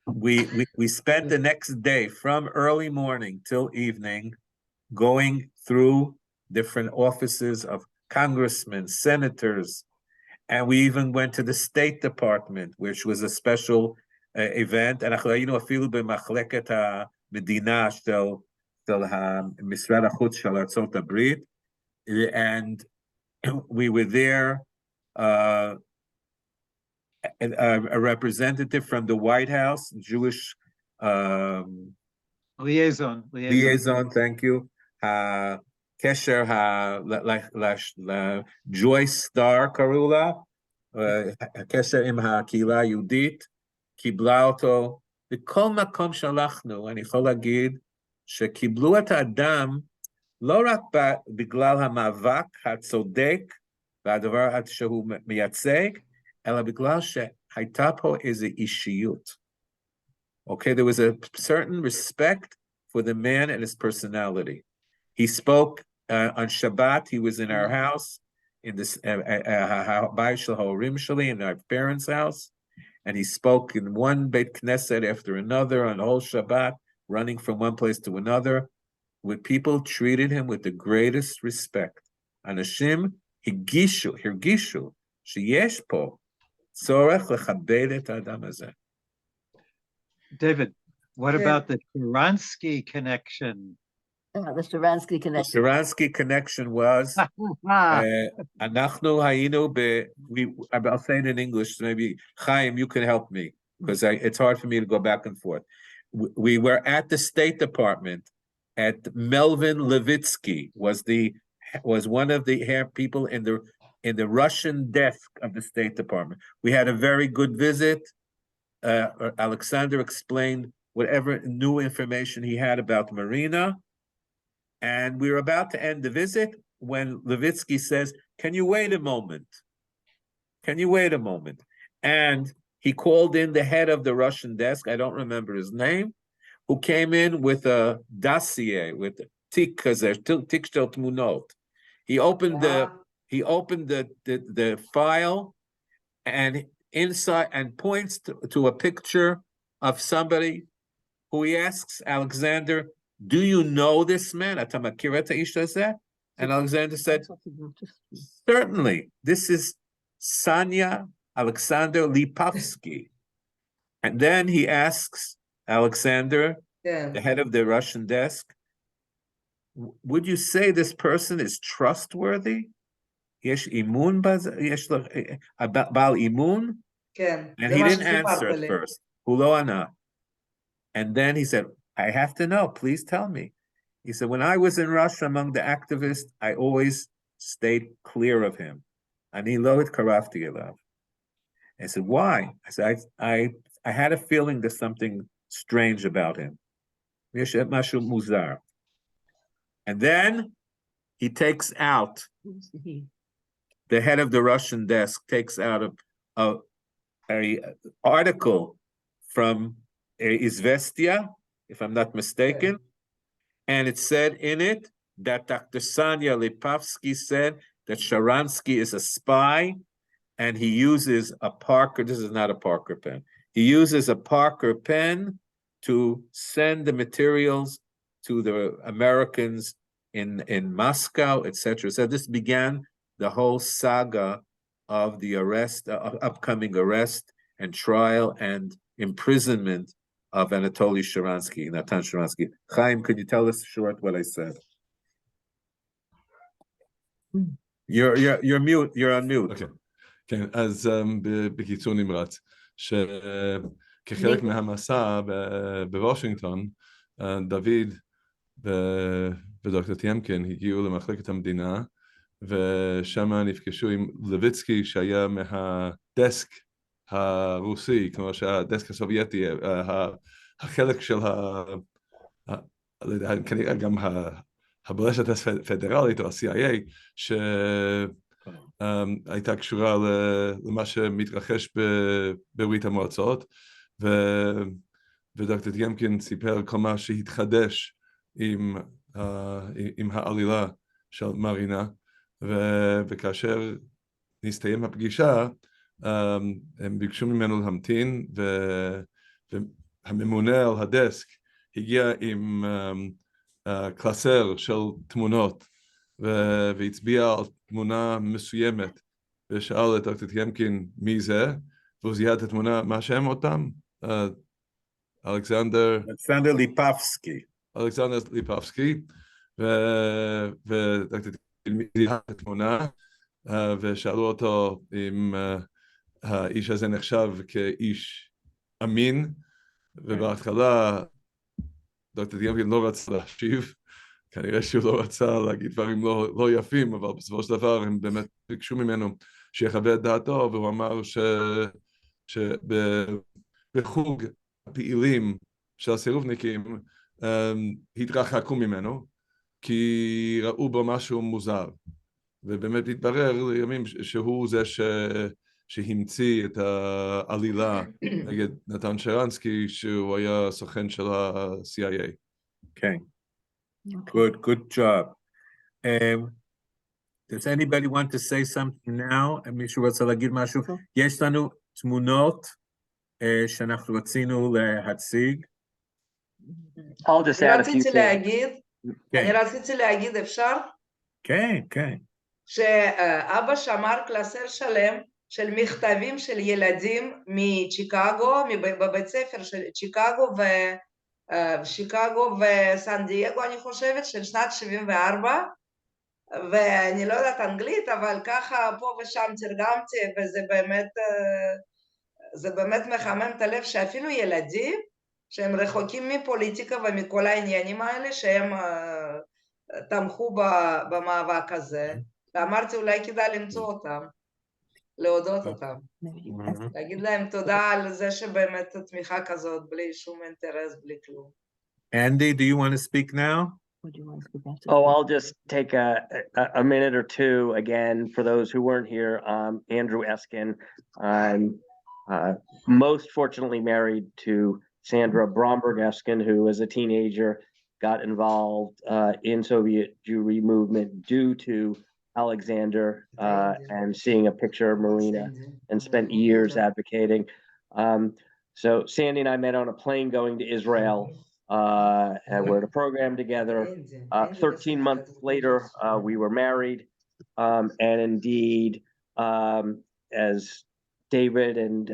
we spent the next day from early morning till evening going through different offices of congressmen, senators, and we even went to the State Department, which was a special event. And היינו אפילו במחלקת המדינה של משרד החוץ של ארצות הברית, and we were there. A representative from the White House, Jewish liaison. Thank you. Kesher Joyce Star Karula, Kesher im הקהילה היהודית, קיבלה אותו. בכל מקום שהלכנו, אני יכול להגיד שקיבלו את האדם לא רק בגלל המאבק הצודק והדבר שהוא מייצג, אלא בגלל שהייתה פה איזו אישיות. Okay, there was a certain respect for the man and his personality. He spoke on Shabbat. He was in our house, in this Bayit Shel Haorim Sheli, in our parents' house, and he spoke in one Beit Knesset after another on the whole Shabbat, running from one place to another. When people treated him with the greatest respect. Anashim הרגישו שיש פה צורך לכבד את האדם הזה. David, what about the Sharansky connection? The Sharansky connection. The Sharansky connection was, אנחנו היינו I'll say it in English, so maybe, Chaim, you can help me, because it's hard for me to go back and forth. We were at the State Department, at Melvin Levitsky, was one of the people in the Russian desk of the State Department. We had a very good visit. Alexander explained whatever new information he had about Marina. And we were about to end the visit when Levitsky says, "Can you wait a moment? Can you wait a moment?" And he called in the head of the Russian desk, I don't remember his name, who came in with a dossier, with tik shel tmunot. He opened the file, and inside, and points to a picture of somebody who he asks Alexander, "Do you know this man? אתה מכיר את האיש הזה?" And Alexander said, "Certainly, this is Sanya Alexander Lipovsky." And then he asks Alexander, the head of the Russian desk, "Would you say this person is trustworthy? יש אימון בזה? יש לו בעל אימון?" And he didn't answer at first. הוא לא ענה. And then he said, "I have to know, please tell me." He said, "When I was in Russia among the activists, I always stayed clear of him. אני לא התקרבתי אליו." I said, "Why?" I said, I had a feeling there's something strange about him. יש משהו מוזר. And then he takes out, the head of the Russian desk takes out a article from Izvestia, if I'm not mistaken, and it said in it that Dr. Sanya Lipovsky said that Sharansky is a spy, and he uses a Parker, this is not a Parker pen, he uses a Parker pen to send the materials to the Americans in Moscow, etc. So this began the whole saga of the arrest, upcoming arrest and trial and imprisonment of Anatoly Sharansky, Natan Sharansky. Chaim, could you tell us short what I said? You're mute, you're on mute. Okay. כן, אז בקיצור נמרץ, שכחלק מהמסע בוושינגטון, דוד ודוקטור טימקין הגיעו למחלקת המדינה, ושם נפגשו עם לויצקי שהיה מהדסק הרוסי, כמו שהדסק הסובייטי, החלק של כנראה גם הברשת הפדרלית או ה-CIA, שהייתה קשורה למה שמתרחש בברית המועצות, ודוקטור טימקין סיפר כל מה שהתחדש עם העלילה של מרינה, וכאשר נסתיים הפגישה, הם ביקשו ממנו להמתין, והממונה על הדסק הגיע עם קלסר של תמונות, והצביע על תמונה מסוימת, ושאל את דוקטור טימקין מי זה, והוא זיהה את התמונה, מה שם אותם? אלכסנדר ליפובסקי. אלכסנדר ליפובסקי, ודוקטור טימקין זיהה את התמונה, ושאלו אותו אם האיש הזה נחשב כאיש אמין, ובהתחלה דוקטור טימקין לא רצה להשיב, כנראה שהוא לא רצה להגיד דברים לא יפים, אבל בסופו של דבר הם באמת ביקשו ממנו שיחווה את דעתו, והוא אמר שבחוג הפעילים של הסירובניקים התרחקו ממנו, כי ראו בו משהו מוזר, ובאמת התברר לימים שהוא זה שהמציא את העלילה נגד נתן שרנסקי, שהוא היה סוכן של ה-CIA. Okay. Good job. Does anybody want to say something now? מישהו רוצה להגיד משהו? יש לנו תמונות שאנחנו רצינו להציג. אני רציתי להגיד, אפשר? כן, כן. שאבא שמר קלסר שלם של מכתבים של ילדים מצ'יקגו, בבית ספר של שיקגו וסן דייגו, אני חושבת, של שנת 74, ואני לא יודעת אנגלית, אבל ככה פה ושם תרגמתי, וזה באמת מחמם את הלב, שאפילו ילדים שהם רחוקים מפוליטיקה ומכל העניינים האלה, שהם תמכו במאבק הזה, ואמרתי אולי כדאי למצוא אותם, להודות אותם, להגיד להם תודה על זה שבאמת תמיכה כזאת, בלי שום אינטרס, בלי כלום. Andy, do you want to speak now? Oh, I'll just take a minute or two again for those who weren't here. Andrew Eskin. I'm most fortunately married to Sandra Bromberg Eskin, who as a teenager got involved in Soviet Jewry movement due to Alexander and seeing a picture of Marina, and spent years advocating. So Sandy and I met on a plane going to Israel, and we're in a program together. 13 months later, we were married, and indeed, as David and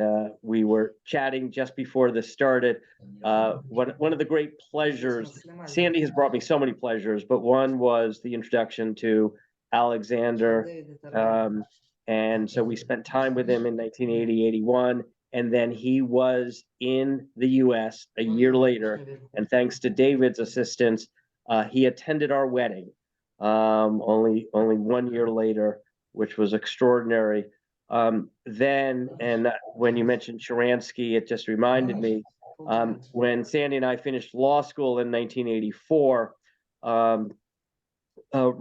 we were chatting just before this started, one of the great pleasures, Sandy has brought me so many pleasures, but one was the introduction to Alexander, and so we spent time with him in 1980, 81, and then he was in the US a year later, and thanks to David's assistance, he attended our wedding only 1 year later, which was extraordinary. Then, and when you mentioned Sharansky, it just reminded me, when Sandy and I finished law school in 1984,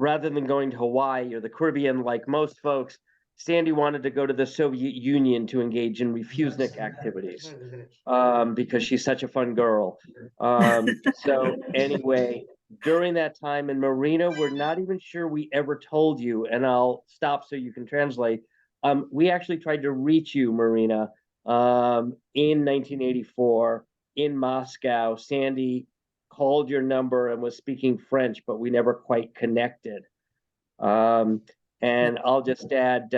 rather than going to Hawaii or the Caribbean like most folks, Sandy wanted to go to the Soviet Union to engage in refusenik activities because she's such a fun girl. So anyway, during that time in Marina, we're not even sure we ever told you, and I'll stop so you can translate, We actually tried to reach you, Marina, in 1984 in Moscow. Sandy called your number and was speaking French, but we never quite connected. And I'll just add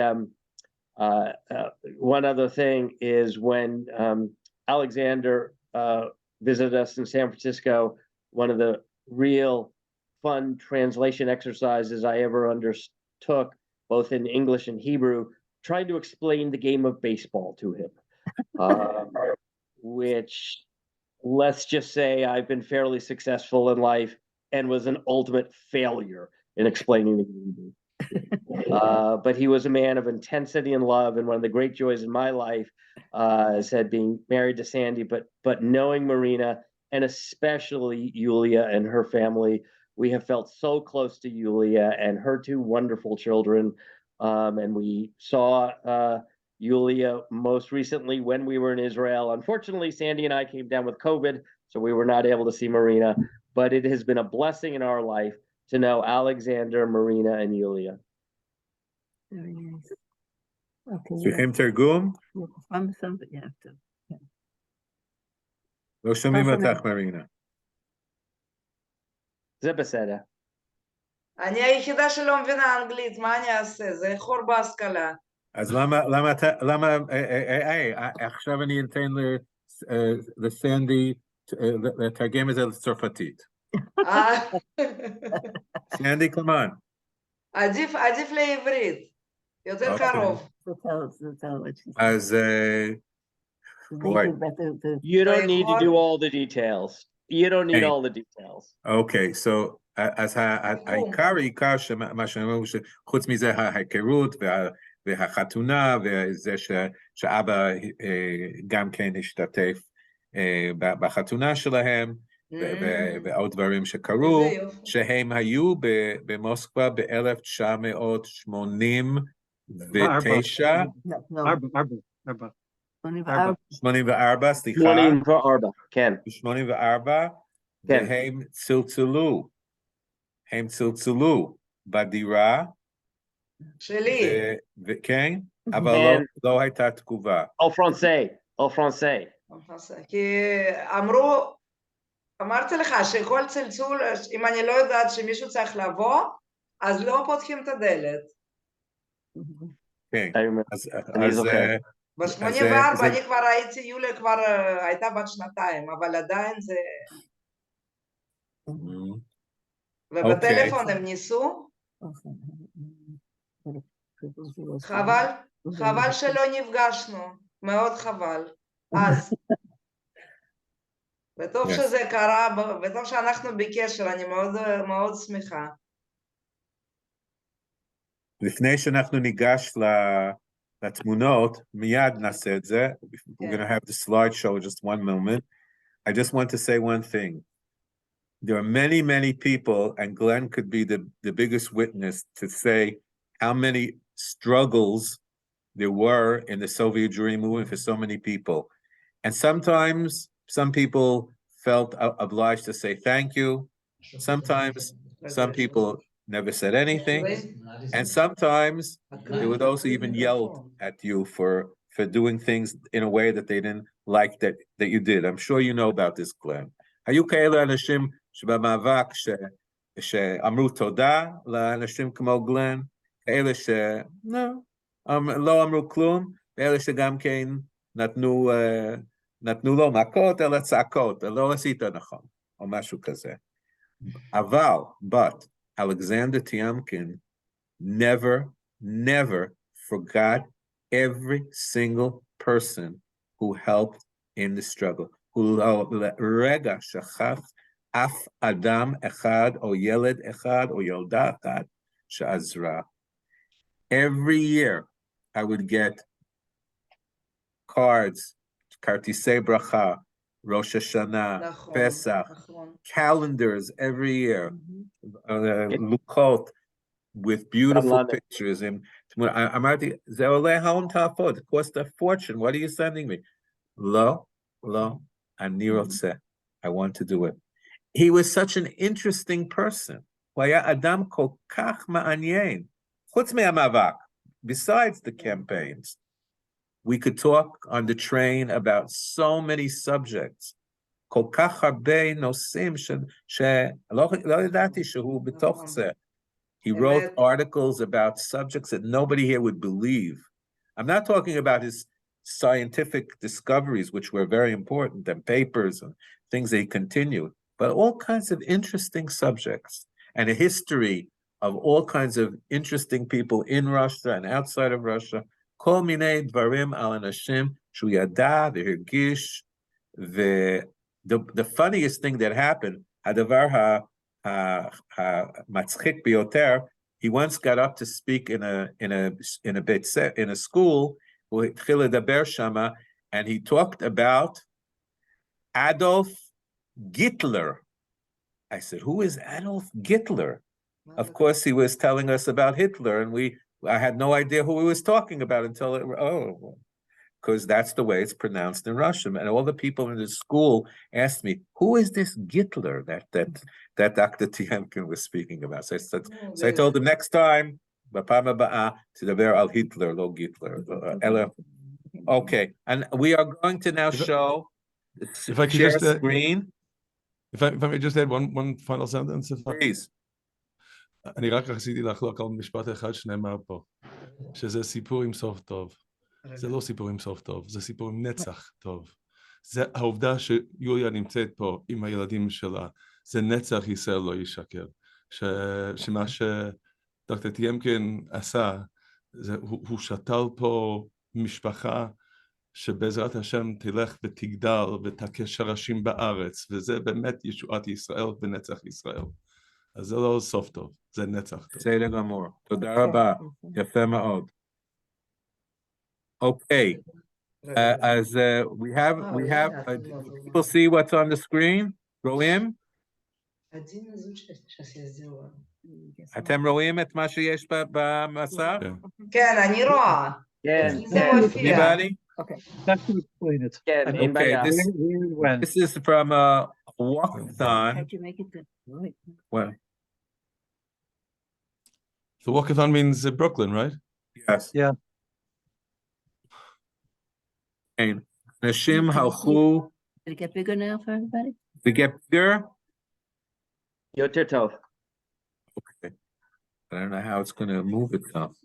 one other thing is when Alexander visited us in San Francisco, one of the real fun translation exercises I ever undertook, both in English and Hebrew, trying to explain the game of baseball to him, which, let's just say, I've been fairly successful in life and was an ultimate failure in explaining the game. But he was a man of intensity and love, and one of the great joys in my life said being married to Sandy, but knowing Marina, and especially Yulia and her family. We have felt so close to Yulia and her two wonderful children. And we saw Yulia most recently when we were in Israel. Unfortunately, Sandy and I came down with COVID, so we were not able to see Marina, but it has been a blessing in our life to know Alexander, Marina, and Yulia. Very nice. Okay. צריכים תרגום? You have to. לא שומעים אותך, מרינה. זה בסדר. אני היחידה שלא מבינה אנגלית, מה אני אעשה? זה חור בהשכלה. אז למה, עכשיו אני אתן לסנדי לתרגם את זה לצרפתית. סנדי, כמובן. עדיף לעברית, יותר קרוב. אז... You don't need to do all the details. You don't need all the details. Okay, so אז העיקר שמה שאני אומר שחוץ מזה ההיכרות והחתונה וזה שאבא גם כן השתתף בחתונה שלהם ועוד דברים שקרו, שהם היו במוסקבה ב-1989. 84, סליחה. 84, כן. 84, והם צלצלו בדירה. שלי. כן, אבל לא הייתה תגובה. au français. כי אמרתי לך שכל צלצול, אם אני לא יודעת שמישהו צריך לבוא, אז לא פותחים את הדלת. כן, אני זוכר. ב-84 אני כבר הייתי, יוליה כבר הייתה בת 2, אבל עדיין זה... ובטלפון הם ניסו. חבל שלא נפגשנו, מאוד חבל. אז, וטוב שזה קרה, וטוב שאנחנו בקשר, אני מאוד שמחה. לפני שאנחנו ניגש לתמונות, מיד נעשה את זה. We're going to have the slideshow in just one moment. I just want to say one thing. There are many, many people, and Glenn could be the biggest witness to say how many struggles there were in the Soviet Jewry movement for so many people. And sometimes some people felt obliged to say thank you. Sometimes some people never said anything. And sometimes they would also even yell at you for doing things in a way that they didn't like that you did. I'm sure you know about this, Glenn. היו כאלה אנשים שבמאבק שאמרו תודה לאנשים כמו גלן, כאלה לא אמרו כלום, ואלה שגם כן נתנו לו מכות, אלא צעקות, לא עשית נכון, או משהו כזה. But Alexander Tiemkin never forgot every single person who helped in the struggle. הוא לרגע שכח אף אדם אחד או ילד אחד או ילדה אחת שעזרה. Every year I would get cards, כרטיסי ברכה, Rosh Hashanah, Pesach, calendars every year, lukot with beautiful pictures. אמרתי, זה עולה הון תועפות, it cost a fortune, what are you sending me? לא, אני רוצה, I want to do it. He was such an interesting person. הוא היה אדם כל כך מעניין, חוץ מהמאבק, besides the campaigns. We could talk on the train about so many subjects. כל כך הרבה נושאים שלא ידעתי שהוא בתוך זה. He wrote articles about subjects that nobody here would believe. I'm not talking about his scientific discoveries, which were very important, and papers and things they continued, but all kinds of interesting subjects and a history of all kinds of interesting people in Russia and outside of Russia. כל מיני דברים על אנשים שהוא ידע והרגיש. The funniest thing that happened, הדבר המצחיק ביותר, he once got up to speak in a school, הוא התחיל לדבר שמה, and he talked about Adolf Hitler. I said, who is Adolf Hitler? Of course, he was telling us about Hitler, and I had no idea who he was talking about until because that's the way it's pronounced in Russian. And all the people in the school asked me, who is this Hitler that Dr. Tiemkin was speaking about? So I told him next time, בפעם הבאה, תדבר על Hitler, לא Hitler. Okay, and we are going to now show if I could share just screen. If I may just add one final sentence. Please. אני רק רציתי לחלוק על משפט אחד שנאמר פה, שזה סיפור עם סוף טוב. זה לא סיפור עם סוף טוב, זה סיפור עם נצח טוב. זה העובדה שיוליה נמצאת פה עם הילדים שלה, זה נצח ישראל לא ישקר. שמה שדוקטור טיימקין עשה, הוא שתל פה משפחה שבעזרת השם תלך ותגדל ותכה שרשים בארץ, וזה באמת ישועת ישראל ונצח ישראל. אז זה לא סוף טוב, זה נצח טוב. בסדר גמור, תודה רבה, יפה מאוד. Okay, as we have, people see what's on the screen? רואים? אתם רואים את מה שיש במסך? כן, אני רואה. כן, זה מופיע. Anybody? That's to explain it. כן, אין Okay, בעיה. this is from a walkathon. How'd you make it the right? Well, The walkathon means Brooklyn, right? yes. Yeah. אנשים הלכו, Did it get bigger now for everybody? to get bigger. יותר טוב. Okay. I don't know how it's going to move itself.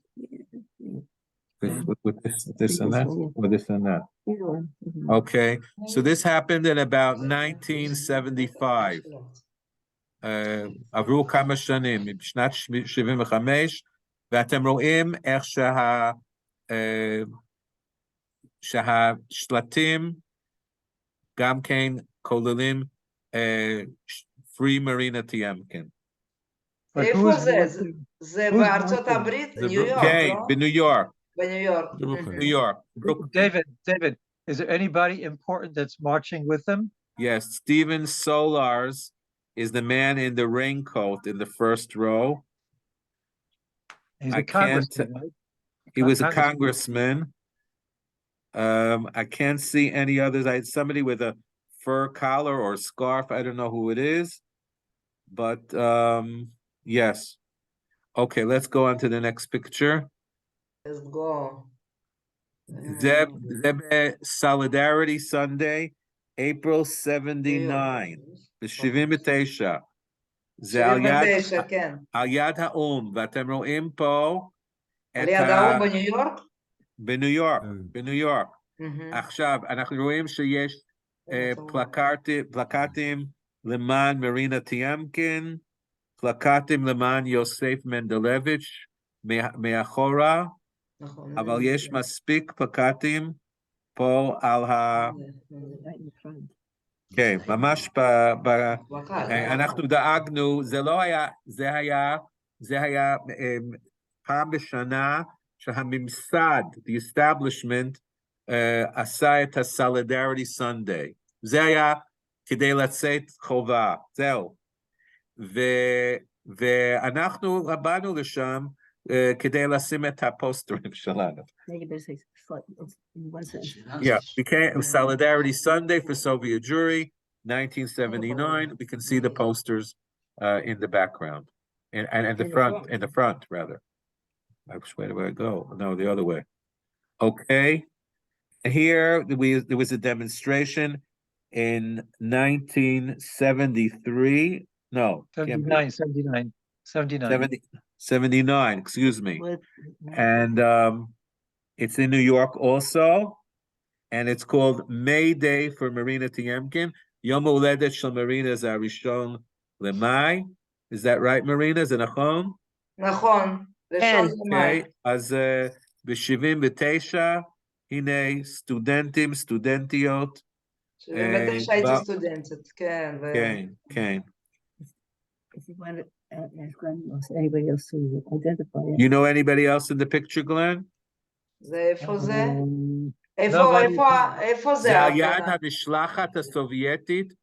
With this and that, or this and that. Either one. Okay, so this happened in about 1975. עברו כמה שנים, בשנת 75, ואתם רואים איך שהשלטים גם כן כוללים Free Marina Tiemkin. איפה זה? זה בארצות הברית? ניו יורק, כן, לא? בניו יורק. בניו יורק. New York. David, is there anybody important that's marching with them? Yes, Steven Solars is the man in the raincoat in the first row. He's a congressman, right? He was a congressman. I can't see any others. I had somebody with a fur collar or scarf. I don't know who it is, but yes. Okay, let's go on to the next picture. Let's go. Zeb Solidarity Sunday, April 79. ב-79. זה על יד האום, ואתם רואים פה על יד האום בניו יורק? בניו יורק. עכשיו, אנחנו רואים שיש פלקטים למען מרינה טיאמקין, פלקטים למען יוסף מנדלביץ' מאחורה, אבל יש מספיק פלקטים פה על כן, ממש אנחנו דאגנו, זה היה פעם בשנה שהממסד, the establishment, עשה את ה-Solidarity Sunday. זה היה כדי לצאת חובה, זהו. ואנחנו באנו לשם כדי לשים את הפוסטרים שלנו. Yeah, became Solidarity Sunday for Soviet Jewry, 1979. We can see the posters in the background and in the front rather. Which way do I go? No, the other way. Okay. Here there was a demonstration in 1973. No, can't be. 79, excuse me. And it's in New York also. And it's called May Day for Marina Tiemkin. Yom Holedet Shel Marina is Arishon Lemai. Is that right, Marina? Is it nachon? נכון, ראשון למאי. Okay, אז ב-79, הנה סטודנטים, סטודנטיות. 79 הייתי סטודנטית, כן. כן, כן. Anybody else to identify it? You know anybody else in the picture, Glenn? זה איפה זה? איפה זה? זה היה המשלחת הסובייטית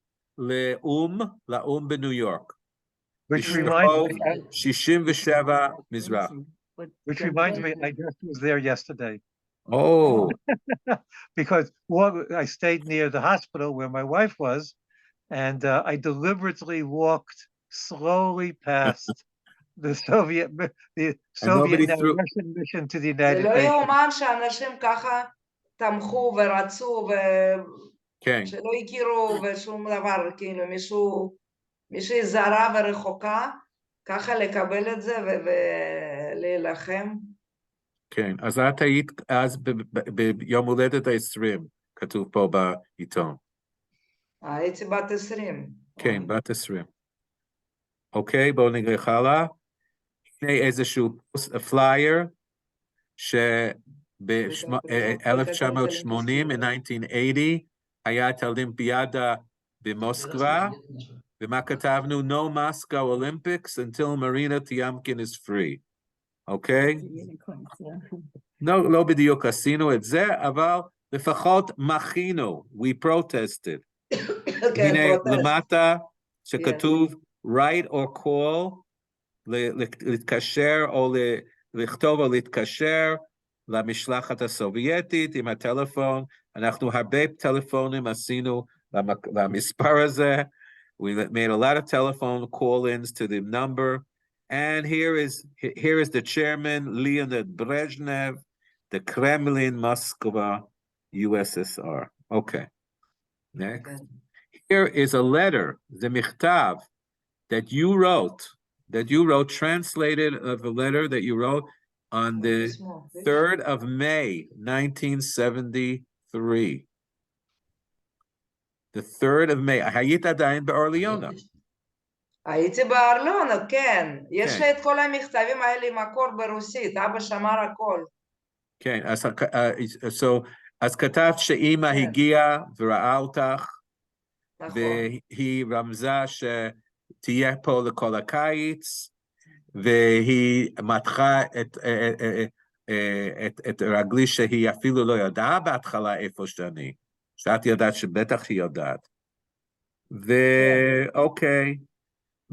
לאום בניו יורק. Which reminds me, 67 מזרח. which reminds me, I just was there yesterday. Oh. Because I stayed near the hospital where my wife was, and I deliberately walked slowly past the Soviet Russian mission to the United Nations. זה לא יאומן שאנשים ככה תמכו ורצו ושלא הכירו ושום דבר, כאילו מישהי זרה ורחוקה, ככה לקבל את זה ולהילחם. כן, אז את היית אז ביום הולדת ה-20, כתוב פה בעיתון. הייתי בת 20. כן, בת 20. אוקיי, בואו נגרח הלאה. הנה איזשהו פלייר, שב-1980, ב-1980, היה את האולימפיאדה במוסקבה, ומה כתבנו? No Moscow Olympics until Marina Tiemkin is free. אוקיי? לא בדיוק עשינו את זה, אבל לפחות מחינו, we protested. הנה למטה שכתוב write or call, להתקשר או לכתוב או להתקשר למשלחת הסובייטית עם הטלפון. אנחנו הרבה טלפונים עשינו למספר הזה. We made a lot of telephone call-ins to the number. And here is the chairman, Leonid Brezhnev, the Kremlin, Moscow, USSR. Okay. Next. Here is a letter, the Michtav, that you wrote, translated of a letter that you wrote on the 3rd of May, 1973. The 3rd of May. היית עדיין באורליונה. הייתי באורליונה, כן. יש לי את כל המכתבים האלה עם מקור ברוסית, אבא שמר הכל. כן, אז כתבת שאימא הגיעה וראה אותך, והיא רמזה שתהיה פה לכל הקיץ, והיא מתחה את רגלי שהיא אפילו לא ידעה בהתחלה איפה שאני, שאת יודעת שבטח היא יודעת. ואוקיי,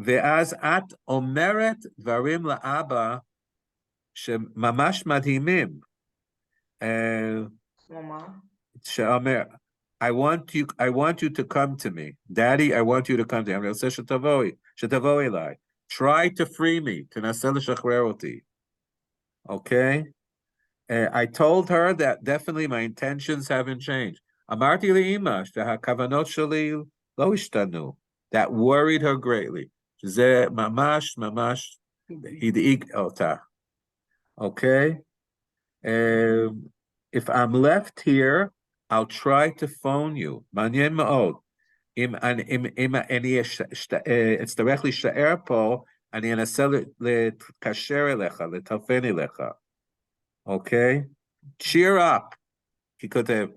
ואז את אומרת דברים לאבא שממש מדהימים. שאומר, I want you to come to me. Daddy, I want you to come to me. אני רוצה שתבואי אליי. Try to free me. תנסה לשחרר אותי. Okay? I told her that definitely my intentions haven't changed. אמרתי לאמא שהכוונות שלי לא השתנו. That worried her greatly. שזה ממש הדאיג אותה. Okay? If I'm left here, I'll try to phone you. מעניין מאוד. אם אני אצטרך להישאר פה, אני אנסה להתקשר אליך, לטלפן אליך. אוקיי? Cheer up. כי כותב,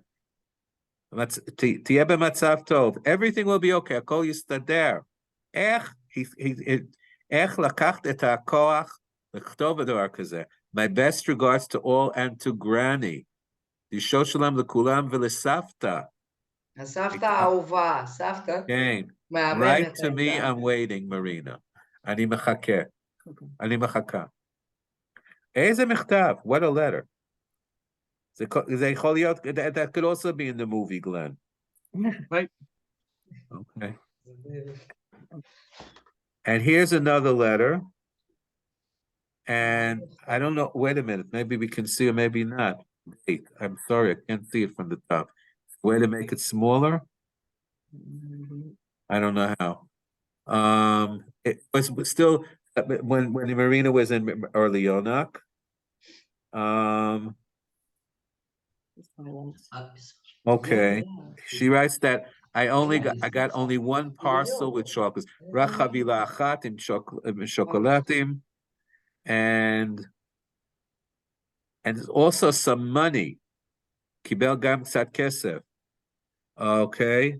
תהיה במצב טוב. Everything will be okay. הכל יסתדר. איך לקחת את הכוח לכתוב דבר כזה? My best regards to all and to Granny. לשאול שלום לכולם ולסבתא. הסבתא האהובה, סבתא. כן. Write to me, I'm waiting, Marina. אני מחכה. איזה מכתב? What a letter. זה יכול להיות, that could also be in the movie, Glenn. Right. Okay. And here's another letter. And I don't know, wait a minute, maybe we can see or maybe not. Wait, I'm sorry, I can't see it from the top. Way to make it smaller? I don't know how. It was still, when Marina was in Orleanoc. Okay, she writes that I got only one parcel with chocolates. Rachavila achat im chocolatim, and also some money. Kibel gam tzat kesef. Okay.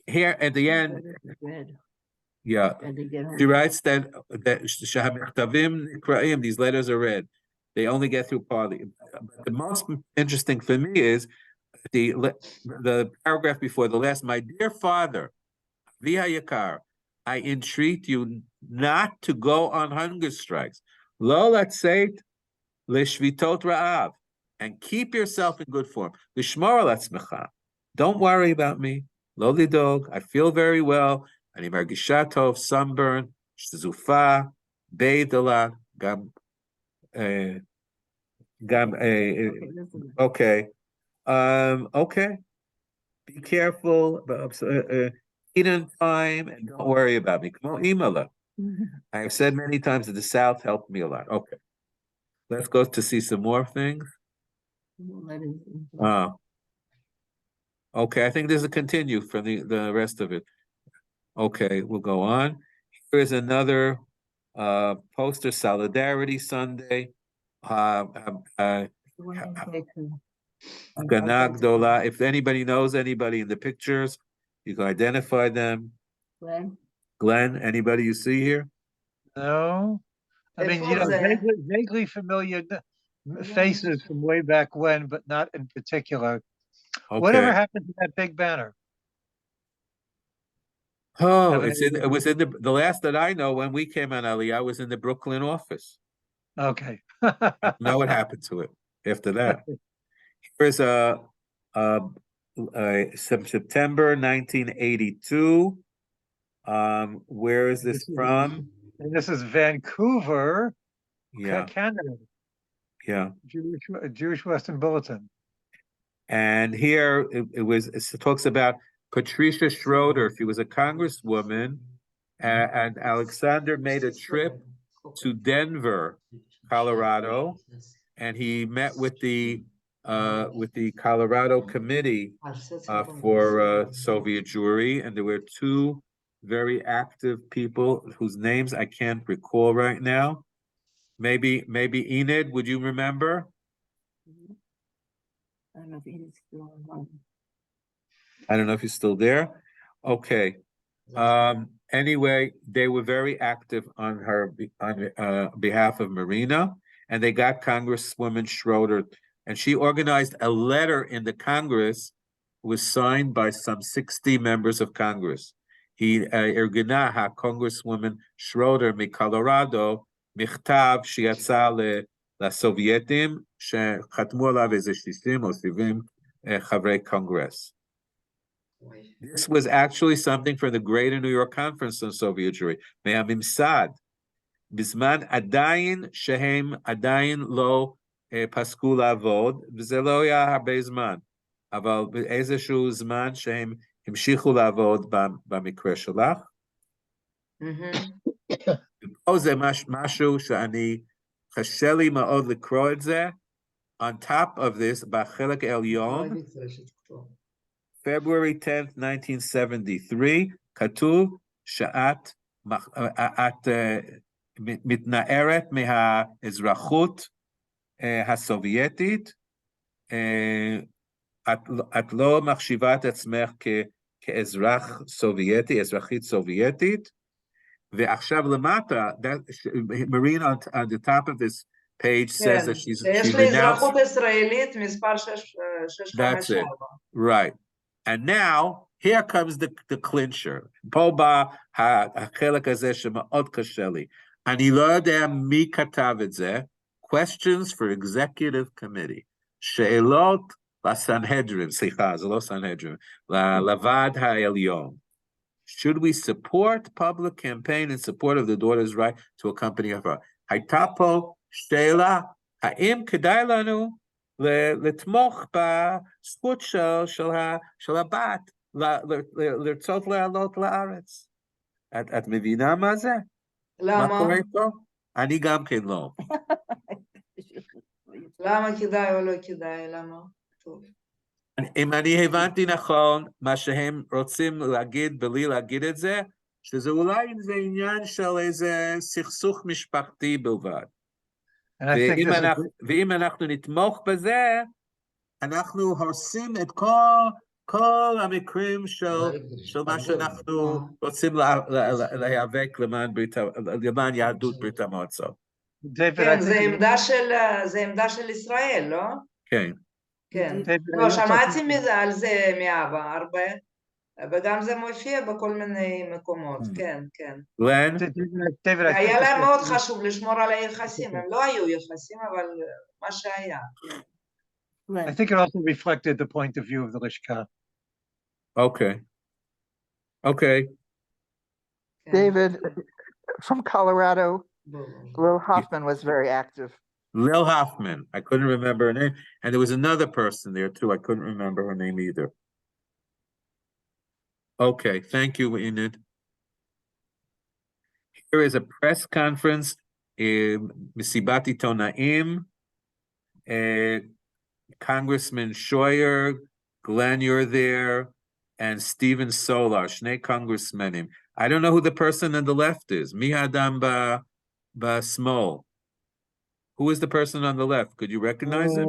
Here at the end, yeah, she writes that these letters are read. They only get through partly. The most interesting for me is the paragraph before the last. My dear father, Via Yakar, I entreat you not to go on hunger strikes. Lo latzeit leshvitot ra'av, and keep yourself in good form. Lishmor al atzmecha. Don't worry about me. Lo lidog. I feel very well. Ani margisha tov, sunburn, shzufa, bathed a lot. Gam. Okay. Okay. Be careful. Eat in time and don't worry about me. Come on, email. I have said many times that the South helped me a lot. Okay. Let's go to see some more things. Okay, I think there's a continue for the rest of it. Okay, we'll go on. Here is another poster, Solidarity Sunday. If anybody knows anybody in the pictures, you can identify them. Glenn, anybody you see here? No. I mean, vaguely familiar faces from way back when, but not in particular. Okay. Whatever happened to that big banner? Oh, it was in the last that I know when we came on Aliyah, I was in the Brooklyn office. Okay. I don't know what happened to it after that. Here's September 1982. Where is this from? And this is Vancouver, yeah, Canada. Yeah. Jewish Western Bulletin. And here it talks about Patricia Schroeder. She was a congresswoman, and Alexander made a trip to Denver, Colorado, and he met with the Colorado Committee for Soviet Jewry, and there were two very active people whose names I can't recall right now. Maybe Enid, would you remember? I don't know if Enid's still online. I don't know if he's still there. Okay. Anyway, they were very active on behalf of Marina, and they got Congresswoman Schroeder, and she organized a letter in the Congress, was signed by some 60 members of Congress. He ארגנה Congresswoman Schroeder מcolorado מכתב שיצא לסובייטים שחתמו עליו איזה 60 או 70 חברי קונגרס. This was actually something from the Greater New York Conference on Soviet Jewry. מהממסד, בזמן עדיין שהם עדיין לא פסקו לעבוד, וזה לא היה הרבה זמן, אבל באיזשהו זמן שהם המשיכו לעבוד במקרה שלך. פה זה משהו שאני קשה לי מאוד לקרוא את זה. On top of this, בחלק העליון, February 10th, 1973, כתוב שאת מתנערת מהאזרחות הסובייטית, את לא מחשיבה את עצמך כאזרח סובייטי, אזרחית סובייטית, ועכשיו למטה, Marina on the top of this page says that she's שיש לי אזרחות ישראלית מספר 654. That's it, right. And now, here comes the clincher. פה בא החלק הזה שמאוד קשה לי. אני לא יודע מי כתב את זה, questions for executive committee, שאלות לסנהדרין, סליחה, זה לא סנהדרין, לוועד העליון, should we support public campaign in support of the daughter's right to accompany her? הייתה פה שאלה, האם כדאי לנו לתמוך בזכות של הבת לרצות לעלות לארץ? את מבינה מה זה? למה? מה קורה פה? אני גם כן לא. למה כדאי או לא כדאי? למה? טוב. אם אני הבנתי נכון, מה שהם רוצים להגיד בלי להגיד את זה, שזה אולי זה עניין של איזה סכסוך משפחתי בלבד. ואם אנחנו נתמוך בזה, אנחנו הורסים את כל המקרים של מה שאנחנו רוצים להיאבק למען יהדות ברית המועצות. כן, זה עמדה של ישראל, לא? כן. כן. לא, שמעתי על זה מאבא הרבה, וגם זה מופיע בכל מיני מקומות, כן, כן. לן? היה להם מאוד חשוב לשמור על היחסים, הם לא היו יחסים, אבל מה שהיה. I think it also reflected the point of view of the Lishka. Okay. Okay. David, from Colorado, Lil Hoffman was very active. Lil Hoffman. I couldn't remember her name. And there was another person there too. I couldn't remember her name either. Okay. Thank you, Enid. Here is a press conference in Misibat Itonaim. Congressman Scheuer, Glenn, you're there, and Stephen Solar, Shnei congressmen. I don't know who the person on the left is. Mi Adam ba Smol. Who is the person on the left? Could you recognize him?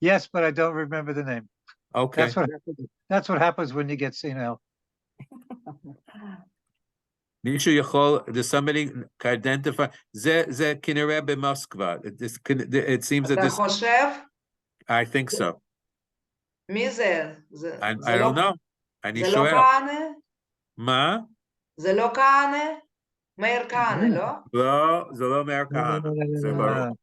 Yes, but I don't remember the name. Okay. That's what happens when you get senile. Does somebody identify? Ze kinere b'Moskva. It seems that this. I think so. מי זה? I don't know. אני שואל. זה לא כהנא? מה? זה לא כהנא? מאיר כהנא, לא? לא, זה לא מאיר כהנא. זה ברור.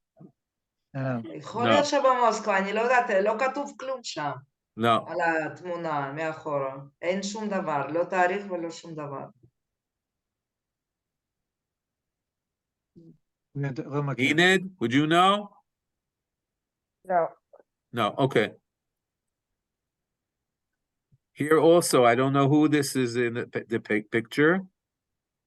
יכול להיות שבמוסקבה, אני לא יודעת, לא כתוב כלום שם. לא. על התמונה, מאחורה. אין שום דבר, לא תאריך ולא שום דבר. Enid, would you know? No. No, okay. Here also, I don't know who this is in the picture.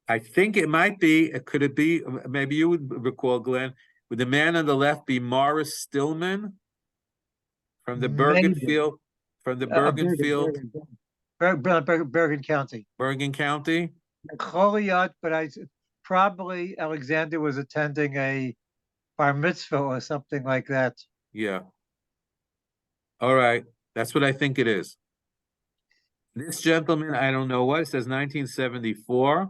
I think it might be, could it be, maybe you would recall, Glenn, would the man on the left be Morris Stillman from the Bergenfield, Bergen County. Bergen County? But probably Alexander was attending a bar mitzvah or something like that. Yeah. All right. That's what I think it is. This gentleman, I don't know what, it says 1974.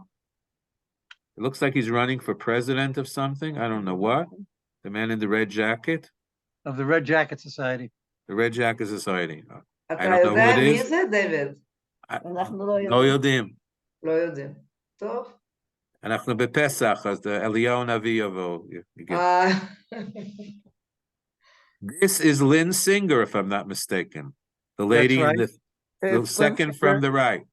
It looks like he's running for president of something. I don't know what. The man in the red jacket. Of the Red Jacket Society. The Red Jacket Society. אתה יודע מי זה, דיוויד? אנחנו לא יודעים. לא יודעים. לא יודעים. טוב. אנחנו בפסח, אז אליהו הנביא יבוא. This is Lynn Singer, if I'm not mistaken. The lady in the second from the right.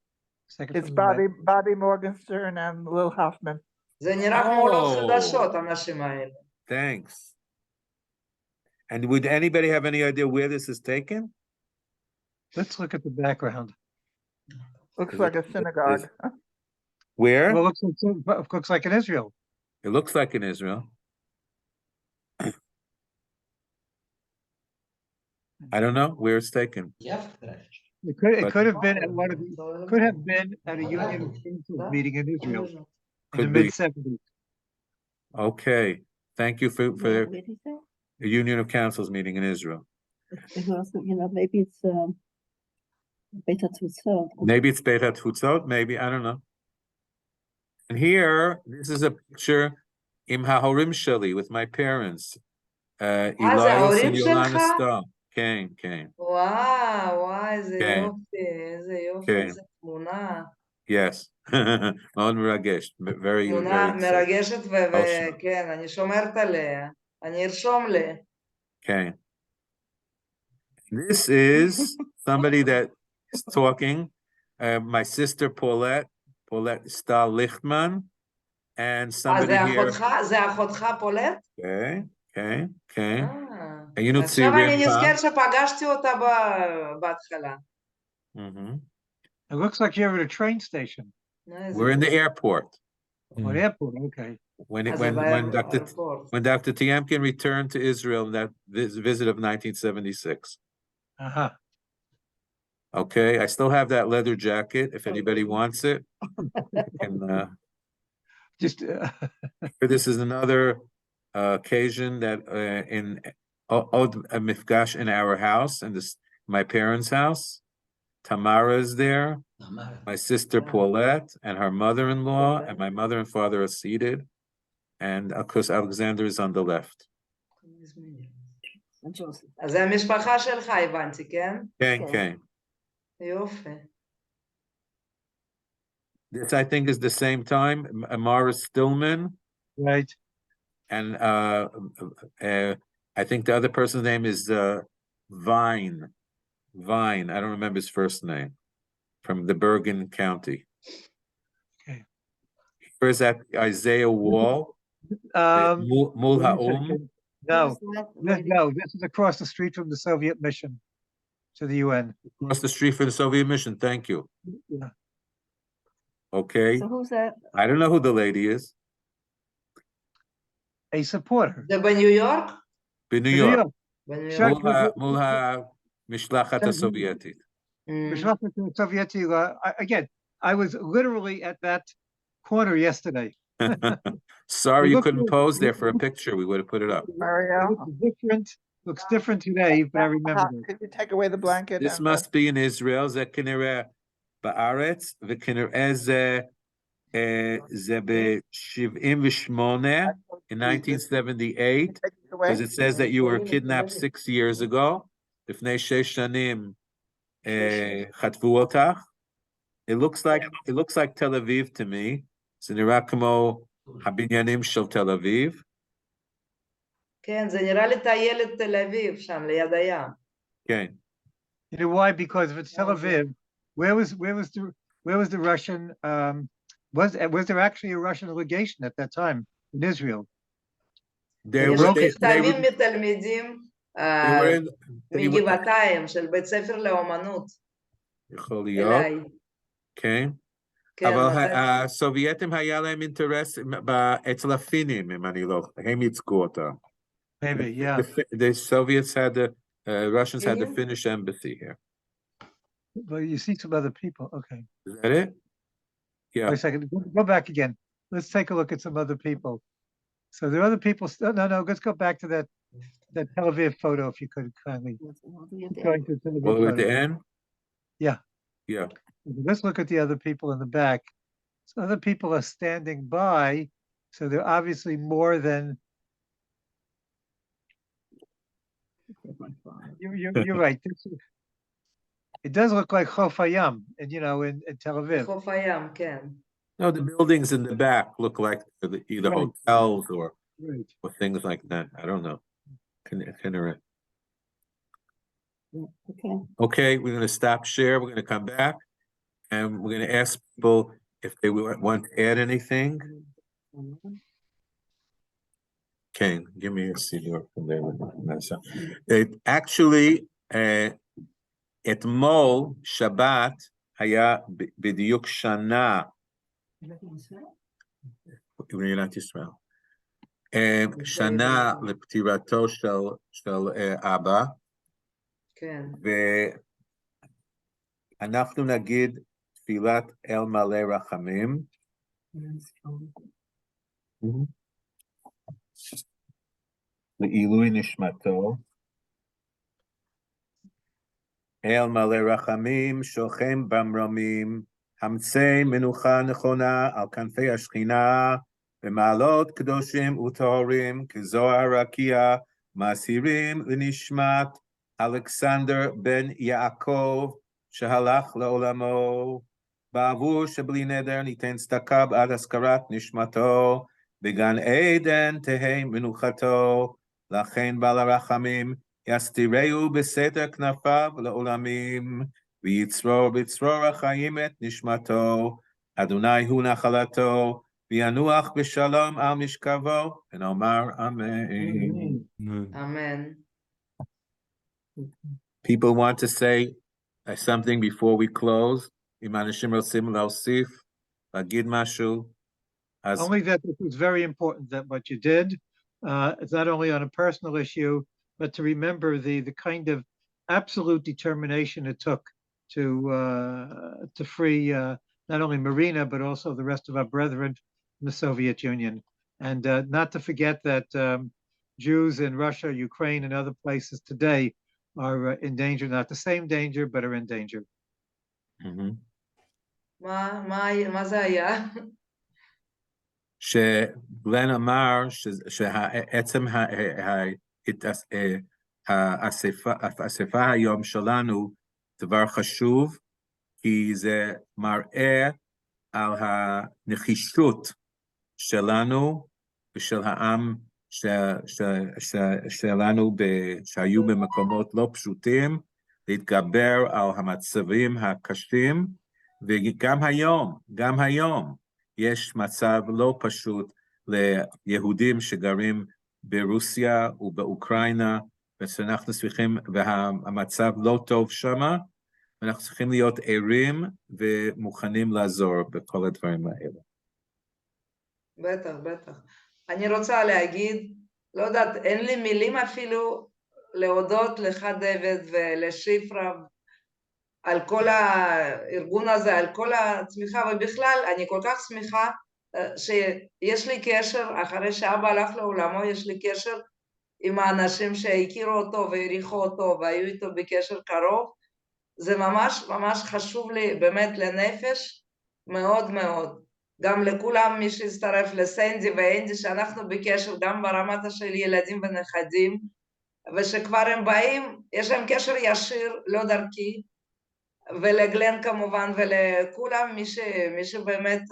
It's Bobby Morgenstern and Lil Hoffman. זה נראה כמו לא חדשות, האנשים האלה. Thanks. And would anybody have any idea where this is taken? Let's look at the background. Looks like a synagogue. Where? Well, it looks like in Israel. It looks like in Israel. I don't know where it's taken. It could have been at a Union of Councils meeting in Israel in the mid-70s. Okay. Thank you for the Union of Councils meeting in Israel. Maybe it's Beit HaTfutzot. Maybe it's Beit HaTfutzot, maybe, I don't know. And here, this is a picture Im HaHorim Sheli with my parents. Elias and Yolanda Stone. כן. וואו, איזה יופי, איזה תמונה. Yes, מאוד מרגש, very, תמונה מרגשת וכן, אני שומרת עליה, אני ארשום לי. כן. This is somebody that is talking, my sister Paulette Paulette Stahl Lichtman, and אז somebody here. זה אחותך פולט? Okay, okay, okay. אה, היינו עכשיו צעירים אני פעם. נזכר שפגשתי אותה בהתחלה. Mhm. It looks like you're at a train station We're in the airport. or an airport. Okay. When אז זה באיירפורט. Dr. Tiemkin returned to Israel in that visit of 1976. Uh-huh. Okay, I still have that leather jacket. If anybody wants it, and Just this is another occasion that in Od Mifgash in our house, and this my parents' house. Tamara is there. My sister Paulette and her mother-in-law and my mother and father are seated, and of course Alexander is on the left. אז זה המשפחה שלך, הבנתי, כן? כן, כן. יופי. This I think is the same time. Amara Stillman. right. And I think the other person's name is Vine. Vine. I don't remember his first name. From the Bergen County. Okay. Where's that Isaiah Wall? Mul Ha'um. No, this is across the street from the Soviet mission to the UN. Across the street from the Soviet mission. Thank you. Yeah. Okay. So who's that? I don't know who the lady is. A supporter. זה בניו יורק? בניו יורק. בניו יורק. מול המשלחת הסובייטית. משלחת הסובייטית, again, I was literally at that corner yesterday. Sorry you couldn't pose there for a picture. We would have put it up. Looks different today, but I remember it. Could you take away the blanket? This must be in Israel. זה כנראה בארץ, וכנראה זה ב-78, in 1978, because it says that you were kidnapped 6 years ago. לפני 6 שנים חטפו אותך. It looks like Tel Aviv to me. זה נראה כמו הבניינים של תל אביב. כן, זה נראה לי טיילת תל אביב, שם ליד הים. כן. You know why? Because if it's Tel Aviv, where was the Russian? Was there actually a Russian legation at that time in Israel? יש מכתבים מתלמידים מגבעתיים של בית ספר לאומנות. יכול להיות. כן. אבל הסובייטים היה להם אינטרס אצל הפינים, אם אני לא, הם ייצגו אותם. Maybe, yeah. The Soviets had Russians had the Finnish embassy here. Well, you see some other people. Okay. Is that it? Yeah. Wait a second. Go back again. Let's take a look at some other people. So there are other people. No. Let's go back to that Tel Aviv photo, if you could kindly. Going to Tel Aviv Well, at the photo. end? Yeah. Yeah. Let's look at the other people in the back. So other people are standing by, so they're obviously more than. You're right. It does look like Chof Hayam, and in Tel Aviv. חוף הים, כן. No, the buildings in the back look like either Right. hotels or Right. things like that. I don't know. Okay. Okay, we're going to stop share. We're going to come back, and we're going to ask people if they want to add anything. Okay, give me a CD from there. Actually, אתמול, שבת, היה בדיוק שנה. במדינת ישראל. שנה לפטירתו של אבא. כן. ואנחנו נגיד תפילת אל מלא רחמים. לעילוי נשמתו. אל מלא רחמים, שוכם במרומים, המצא מנוחה נכונה על כנפי השכינה, במעלות קדושים וטהורים, כזוהר רקיע, מסהירים לנשמת אלכסנדר בן יעקב, שהלך לעולמו, בעבור שבלי נדר ניתן צדקה בעד הזכרת נשמתו, בגן עדן תהא מנוחתו, לכן בעל הרחמים, יסתירהו בסתר כנפיו לעולמים, ויצרור בצרור החיים את נשמתו, Adonai hu nachalato, v'yanuach b'shalom al mishkavo, and Omar Amen. Amen. People want to say something before we close. Im anashim rotzim laosif, lagid mashu. Only that it was very important that what you did, it's not only on a personal issue, but to remember the kind of absolute determination it took to free not only Marina, but also the rest of our brethren in the Soviet Union. And not to forget that Jews in Russia, Ukraine, and other places today are in danger, not the same danger, but are in danger. מה זה היה? שגלן אמר שעצם האספה היום שלנו דבר חשוב, כי זה מראה על הנחישות שלנו ושל העם שלנו שהיו במקומות לא פשוטים, להתגבר על המצבים הקשים, וגם היום, יש מצב לא פשוט ליהודים שגרים ברוסיה ובאוקראינה, ושאנחנו צריכים, והמצב לא טוב שמה, ואנחנו צריכים להיות ערים ומוכנים לעזור בכל הדברים האלה. בטח, בטח. אני רוצה להגיד, לא יודעת, אין לי מילים אפילו להודות לך דוד ולשיפרה, על כל הארגון הזה, על כל הצמיחה, ובכלל אני כל כך שמחה שיש לי קשר, אחרי שאבא הלך לעולמו, יש לי קשר עם האנשים שהכירו אותו והעריכו אותו והיו איתו בקשר קרוב. זה ממש ממש חשוב לי, באמת לנפש, מאוד מאוד. גם לכולם, מי שהצטרף לסנדי ואנדי, שאנחנו בקשר גם ברמת של ילדים ונכדים, ושכבר הם באים, יש להם קשר ישיר, לא דרכי, ולגלן כמובן, ולכולם, מי שבאמת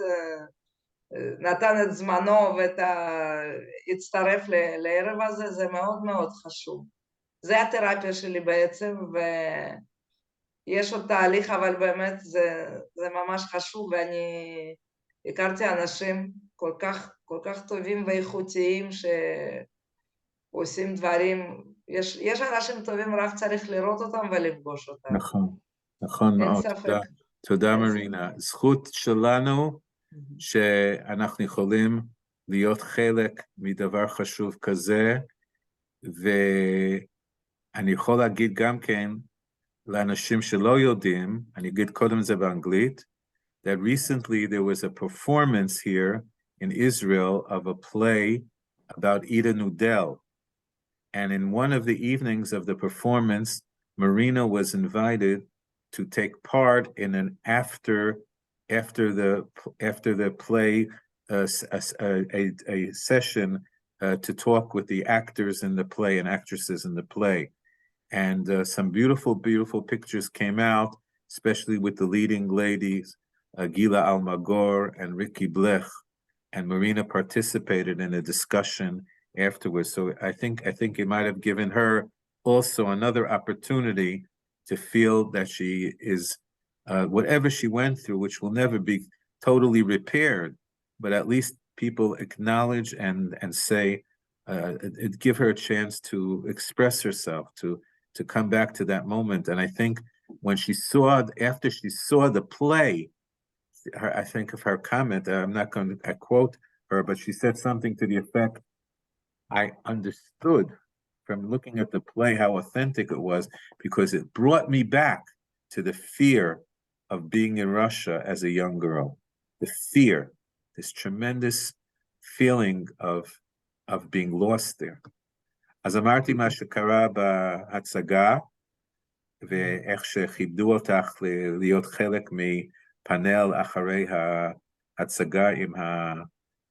נתן את זמנו והצטרף לערב הזה, זה מאוד מאוד חשוב. זה התרפיה שלי בעצם, ויש עוד תהליך, אבל באמת זה ממש חשוב, ואני הכרתי אנשים כל כך טובים ואיכותיים, שעושים דברים, יש אנשים טובים, רק צריך לראות אותם ולפגוש אותם. נכון מאוד, תודה מרינה. זכות שלנו שאנחנו יכולים להיות חלק מדבר חשוב כזה, ואני יכול להגיד גם כן לאנשים שלא יודעים, אני אגיד קודם זה באנגלית, that recently there was a performance here in Israel of a play about Ida Nudel, and in one of the evenings of the performance, Marina was invited to take part in an after the play a session to talk with the actors in the play and actresses in the play, and some beautiful pictures came out, especially with the leading ladies, Gila Almagor and Ricky Blech, and Marina participated in a discussion afterwards. So I think it might have given her also another opportunity to feel that she is, whatever she went through, which will never be totally repaired, but at least people acknowledge and say, it give her a chance to express herself, to come back to that moment. And I think when after she saw the play, I think of her comment, I'm not going to quote her, but she said something to the effect, I understood from looking at the play how authentic it was, because it brought me back to the fear of being in Russia as a young girl. The fear, this tremendous feeling of being lost there. אז אמרתי מה שקרה בהצגה, ואיך שכיבדו אותך להיות חלק מפאנל אחרי ההצגה עם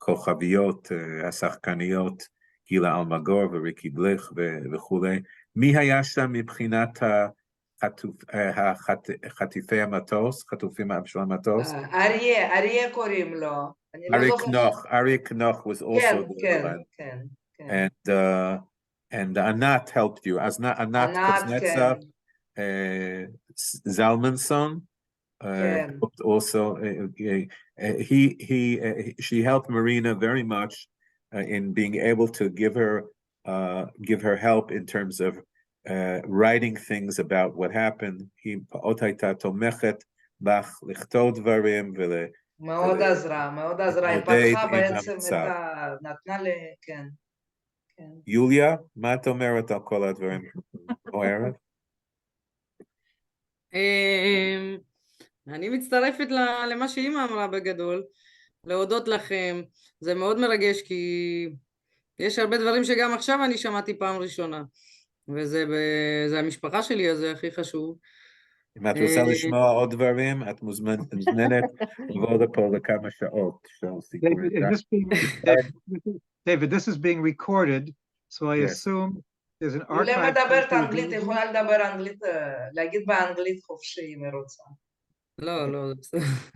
הכוכביות, השחקניות, גילה אלמגור וריקי בלך וכולי. מי היה שם מבחינת חטיפי המטוס, חטופים של המטוס? אריה קוראים לו. אריה קנוך was also there. כן. And Anat helped you. Anat Kuznetsov, Zalmanson, helped also. She helped Marina very much in being able to give her help in terms of writing things about what happened. היא מאוד הייתה תומכת בך לכתוב דברים מאוד עזרה, מאוד עזרה. היא פתחה בעצם נתנה לי, כן. יוליה, מה את אומרת על כל הדברים? אוהרת? אני מצטרפת למה שאמא אמרה בגדול, להודות לכם. זה מאוד מרגש כי יש הרבה דברים שגם עכשיו אני שמעתי פעם ראשונה, וזה המשפחה שלי, אז זה הכי חשוב. אם את רוצה לשמוע עוד דברים, את מוזמנת לבוא לפה לכמה שעות. David, this is being recorded, so I assume there's an archive. יוליה מדברת אנגלית, יכולה לדבר אנגלית, להגיד באנגלית חופשי אם היא רוצה. לא,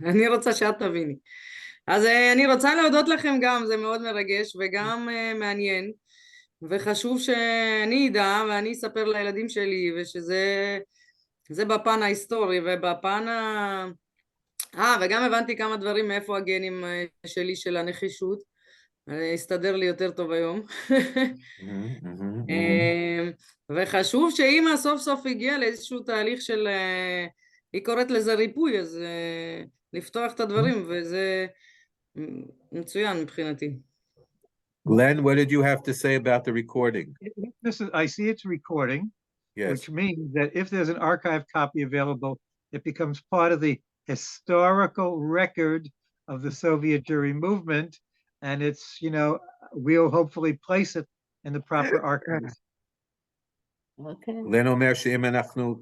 אני רוצה שאת תביני. אז אני רוצה להודות לכם גם, זה מאוד מרגש וגם מעניין, וחשוב שאני אדע ואני אספר לילדים שלי, ושזה בפן ההיסטורי ובפן וגם הבנתי כמה דברים מאיפה הגנים שלי של הנחישות, הסתדר לי יותר טוב היום. וחשוב שאמא סוף סוף הגיעה לאיזשהו תהליך של, היא קוראת לזה ריפוי, אז לפתוח את הדברים, וזה מצוין מבחינתי. Glenn, what did you have to say about the recording? I see it's recording, yes. Which means that if there's an archive copy available, it becomes part of the historical record of the Soviet Jewry movement, and it's, we'll hopefully place it in the proper archives. גלן אומר שאם אנחנו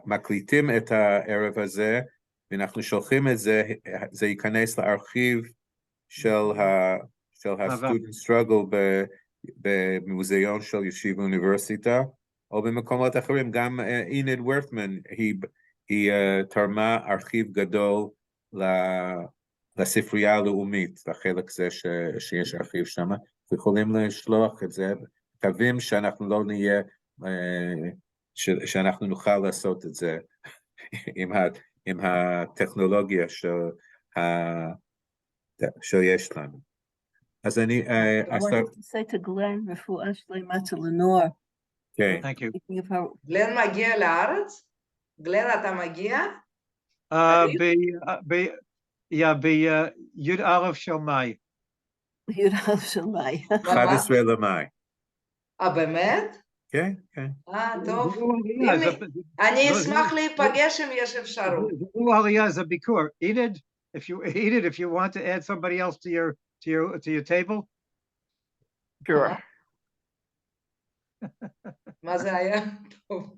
מקליטים את הערב הזה, ואנחנו שולחים את זה, זה ייכנס לארכיב של ה-student struggle במוזיאון של ישיבה אוניברסיטה, או במקומות אחרים. גם אינד וורתמן, היא תרמה ארכיב גדול לספרייה הלאומית, לחלק זה שיש ארכיב שם, יכולים לשלוח את זה, מקווים שאנחנו לא נהיה, שאנחנו נוכל לעשות את זה עם הטכנולוגיה שיש לנו. אז אני... I wanted to say to Glenn, רפואה שלמה לנור. כן. Thank you. גלן מגיע לארץ? גלן, אתה מגיע? בי' א' של מאי. י' א' של מאי. 11 למאי. באמת? כן, כן. טוב. אני אשמח להיפגש אם יש אפשרות. זו עלייה, זה ביקור. Enid, if you want to add somebody else to your table. Sure. מה זה היה? טוב.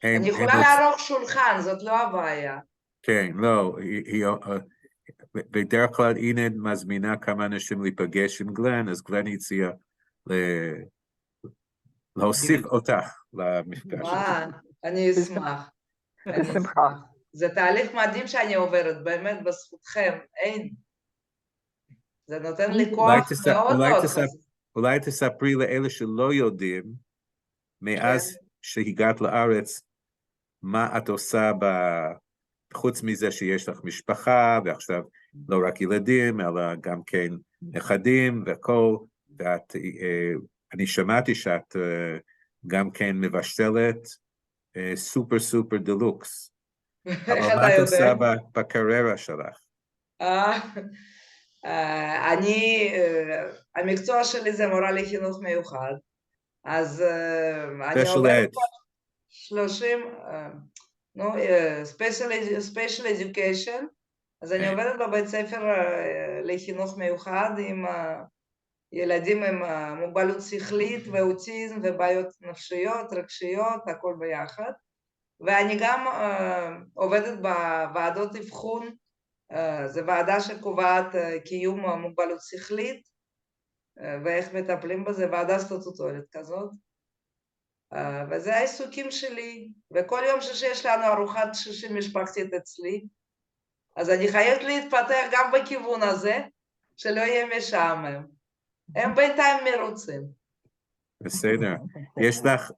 אני יכולה לערוך שולחן, זאת לא הבעיה. כן, לא, בדרך כלל אינד מזמינה כמה אנשים להיפגש עם גלן, אז גלן הציע להוסיף אותך למפגש. אני אשמח. זה תהליך מדהים שאני עוברת, באמת בזכותכם, אין. זה נותן לי כוח מאוד מאוד חזק. אולי תספרי לאלה שלא יודעים, מאז שהגעת לארץ, מה את עושה חוץ מזה שיש לך משפחה, ועכשיו לא רק ילדים, אלא גם כן נכדים והכל, אני שמעתי שאת גם כן מבשלת סופר סופר דלוקס. אבל מה את עושה בקריירה שלך? המקצוע שלי זה מורה לחינוך מיוחד, אז אני עובדת 30, special education, אז אני עובדת בבית ספר לחינוך מיוחד עם ילדים עם מוגבלות שכלית ואוטיזם ובעיות נפשיות, רגשיות, הכל ביחד, ואני גם עובדת בוועדות אבחון, זו ועדה שקובעת קיום מוגבלות שכלית ואיך מטפלים בזה, ועדה סטטוטורית כזאת, וזה העיסוקים שלי, וכל יום שיש לנו ארוחת שישי משפחתית אצלי, אז אני חייבת להתפתח גם בכיוון הזה, שלא יהיה משעמם. הם בינתיים מרוצים. בסדר.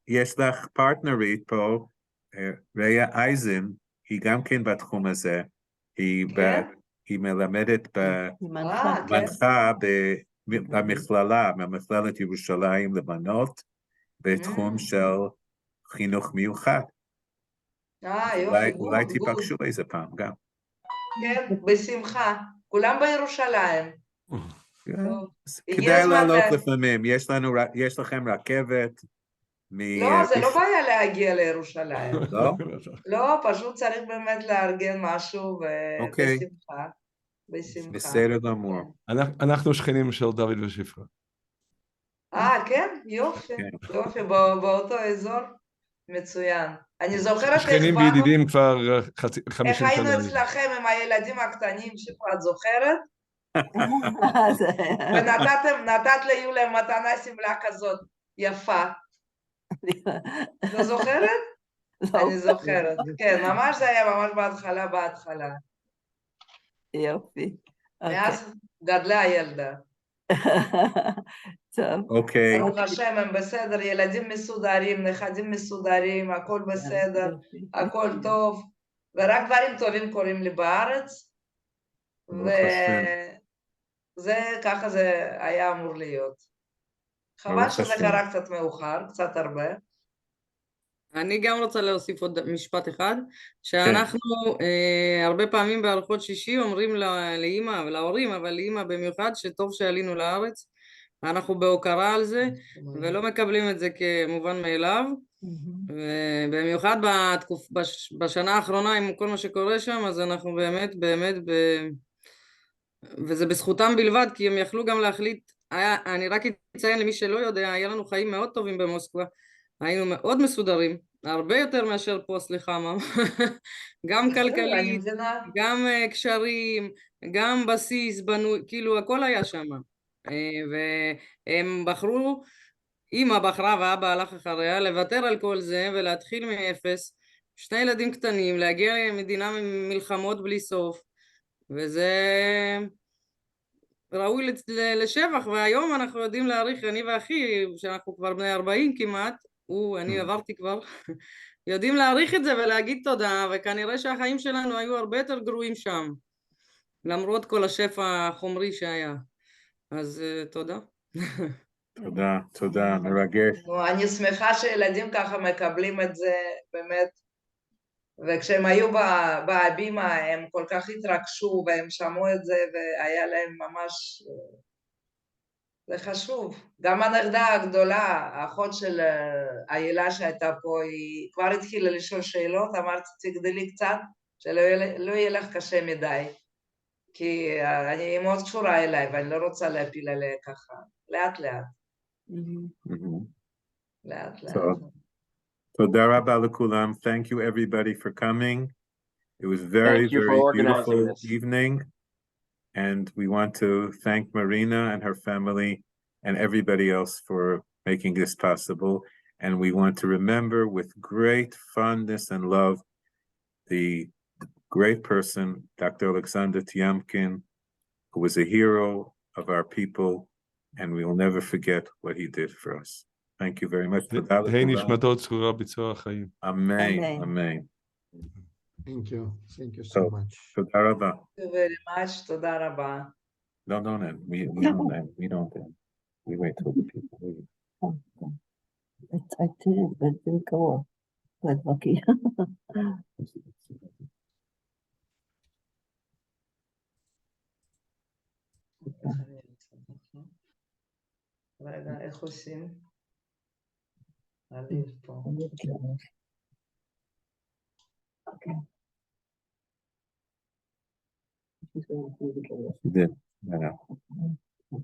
יש לך פרטנרית פה, ריה אייזן, היא גם כן בתחום הזה, כן? היא מלמדת כן. מנחה במכללה, במכללת ירושלים לבנות, בתחום של חינוך מיוחד. יופי, אולי גוד. תיפגשו איזה פעם גם. כן, בשמחה. כולם בירושלים. טוב. הגיע כדאי הזמן לעלות לפעמים, יש לכם רכבת. לא, זה לא בעיה להגיע לירושלים. לא? לא, פשוט צריך באמת לארגן משהו, אוקיי. ובשמחה. בשמחה. בסדר גמור. אנחנו שכנים של דוד ושפרה. כן? יופי. יופי, באותו אזור? מצוין. אני זוכרת איך שכנים וידידים כבר 50 איך שנה. היינו אצלכם עם הילדים הקטנים, שפרה, את זוכרת? ונתת ליוליה מתנה שמלה כזאת יפה. לא זוכרת? אני זוכרת. כן, ממש זה היה ממש בהתחלה. יופי. מאז גדלה הילדה. טוב. אוקיי. ברוך השם, הם בסדר, ילדים מסודרים, נכדים מסודרים, הכל בסדר, הכל טוב, ורק דברים טובים קורים לי בארץ, וזה, ככה זה היה אמור להיות. חבל שזה קרה קצת מאוחר, קצת הרבה. אני גם רוצה להוסיף עוד משפט אחד, שאנחנו הרבה פעמים בארוחות שישי אומרים לאמא ולהורים, אבל לאמא במיוחד, שטוב שעלינו לארץ, אנחנו בהוקרה על זה, ולא מקבלים את זה כמובן מאליו, ובמיוחד בשנה האחרונה עם כל מה שקורה שם, אז אנחנו באמת, וזה בזכותם בלבד, כי הם יכלו גם להחליט, אני רק אציין למי שלא יודע, היה לנו חיים מאוד טובים במוסקבה, היינו מאוד מסודרים, הרבה יותר מאשר פה, סליחה מאמה, גם כלכלית, גם קשרים, גם בסיס, כאילו הכל היה שם, והם בחרו, אמא בחרה ואבא הלך אחריה, לוותר על כל זה ולהתחיל מאפס, 2 ילדים קטנים, להגיע למדינה מלחמות בלי סוף, וזה ראוי לשבח, והיום אנחנו יודעים להעריך, אני ואחי, שאנחנו כבר בני 40 כמעט, אני עברתי כבר, יודעים להעריך את זה ולהגיד תודה, וכנראה שהחיים שלנו היו הרבה יותר גרועים שם, למרות כל השפע החומרי שהיה. אז תודה. תודה, מרגש. אני שמחה שילדים ככה מקבלים את זה, באמת, וכשהם היו בהבימה הם כל כך התרגשו והם שמעו את זה והיה להם ממש, זה חשוב. גם הנכדה הגדולה, האחות של הילה שהייתה פה, היא כבר התחילה לשאול שאלות, אמרתי תגדלי קצת, שלא יהיה לך קשה מדי, כי היא מאוד קשורה אליי ואני לא רוצה להפיל עליה ככה, לאט לאט. לאט לאט. תודה רבה לכולם. Thank you everybody for coming. It was very beautiful evening. And we want to thank Marina and her family and everybody else for making this possible. And we want to remember with great fondness and love the great person, Dr. Alexander Tiemkin, who was a hero of our people, and we will never forget what he did for us. Thank you very much. Amen. Amen. Thank you. Thank you so much. תודה רבה. Thank you very much. תודה רבה. No, don't end. We don't end. We don't end. We wait till the people leave. I did, but it didn't go off. Good, lucky. רגע, איך עושים? עליב פה. She did. I know.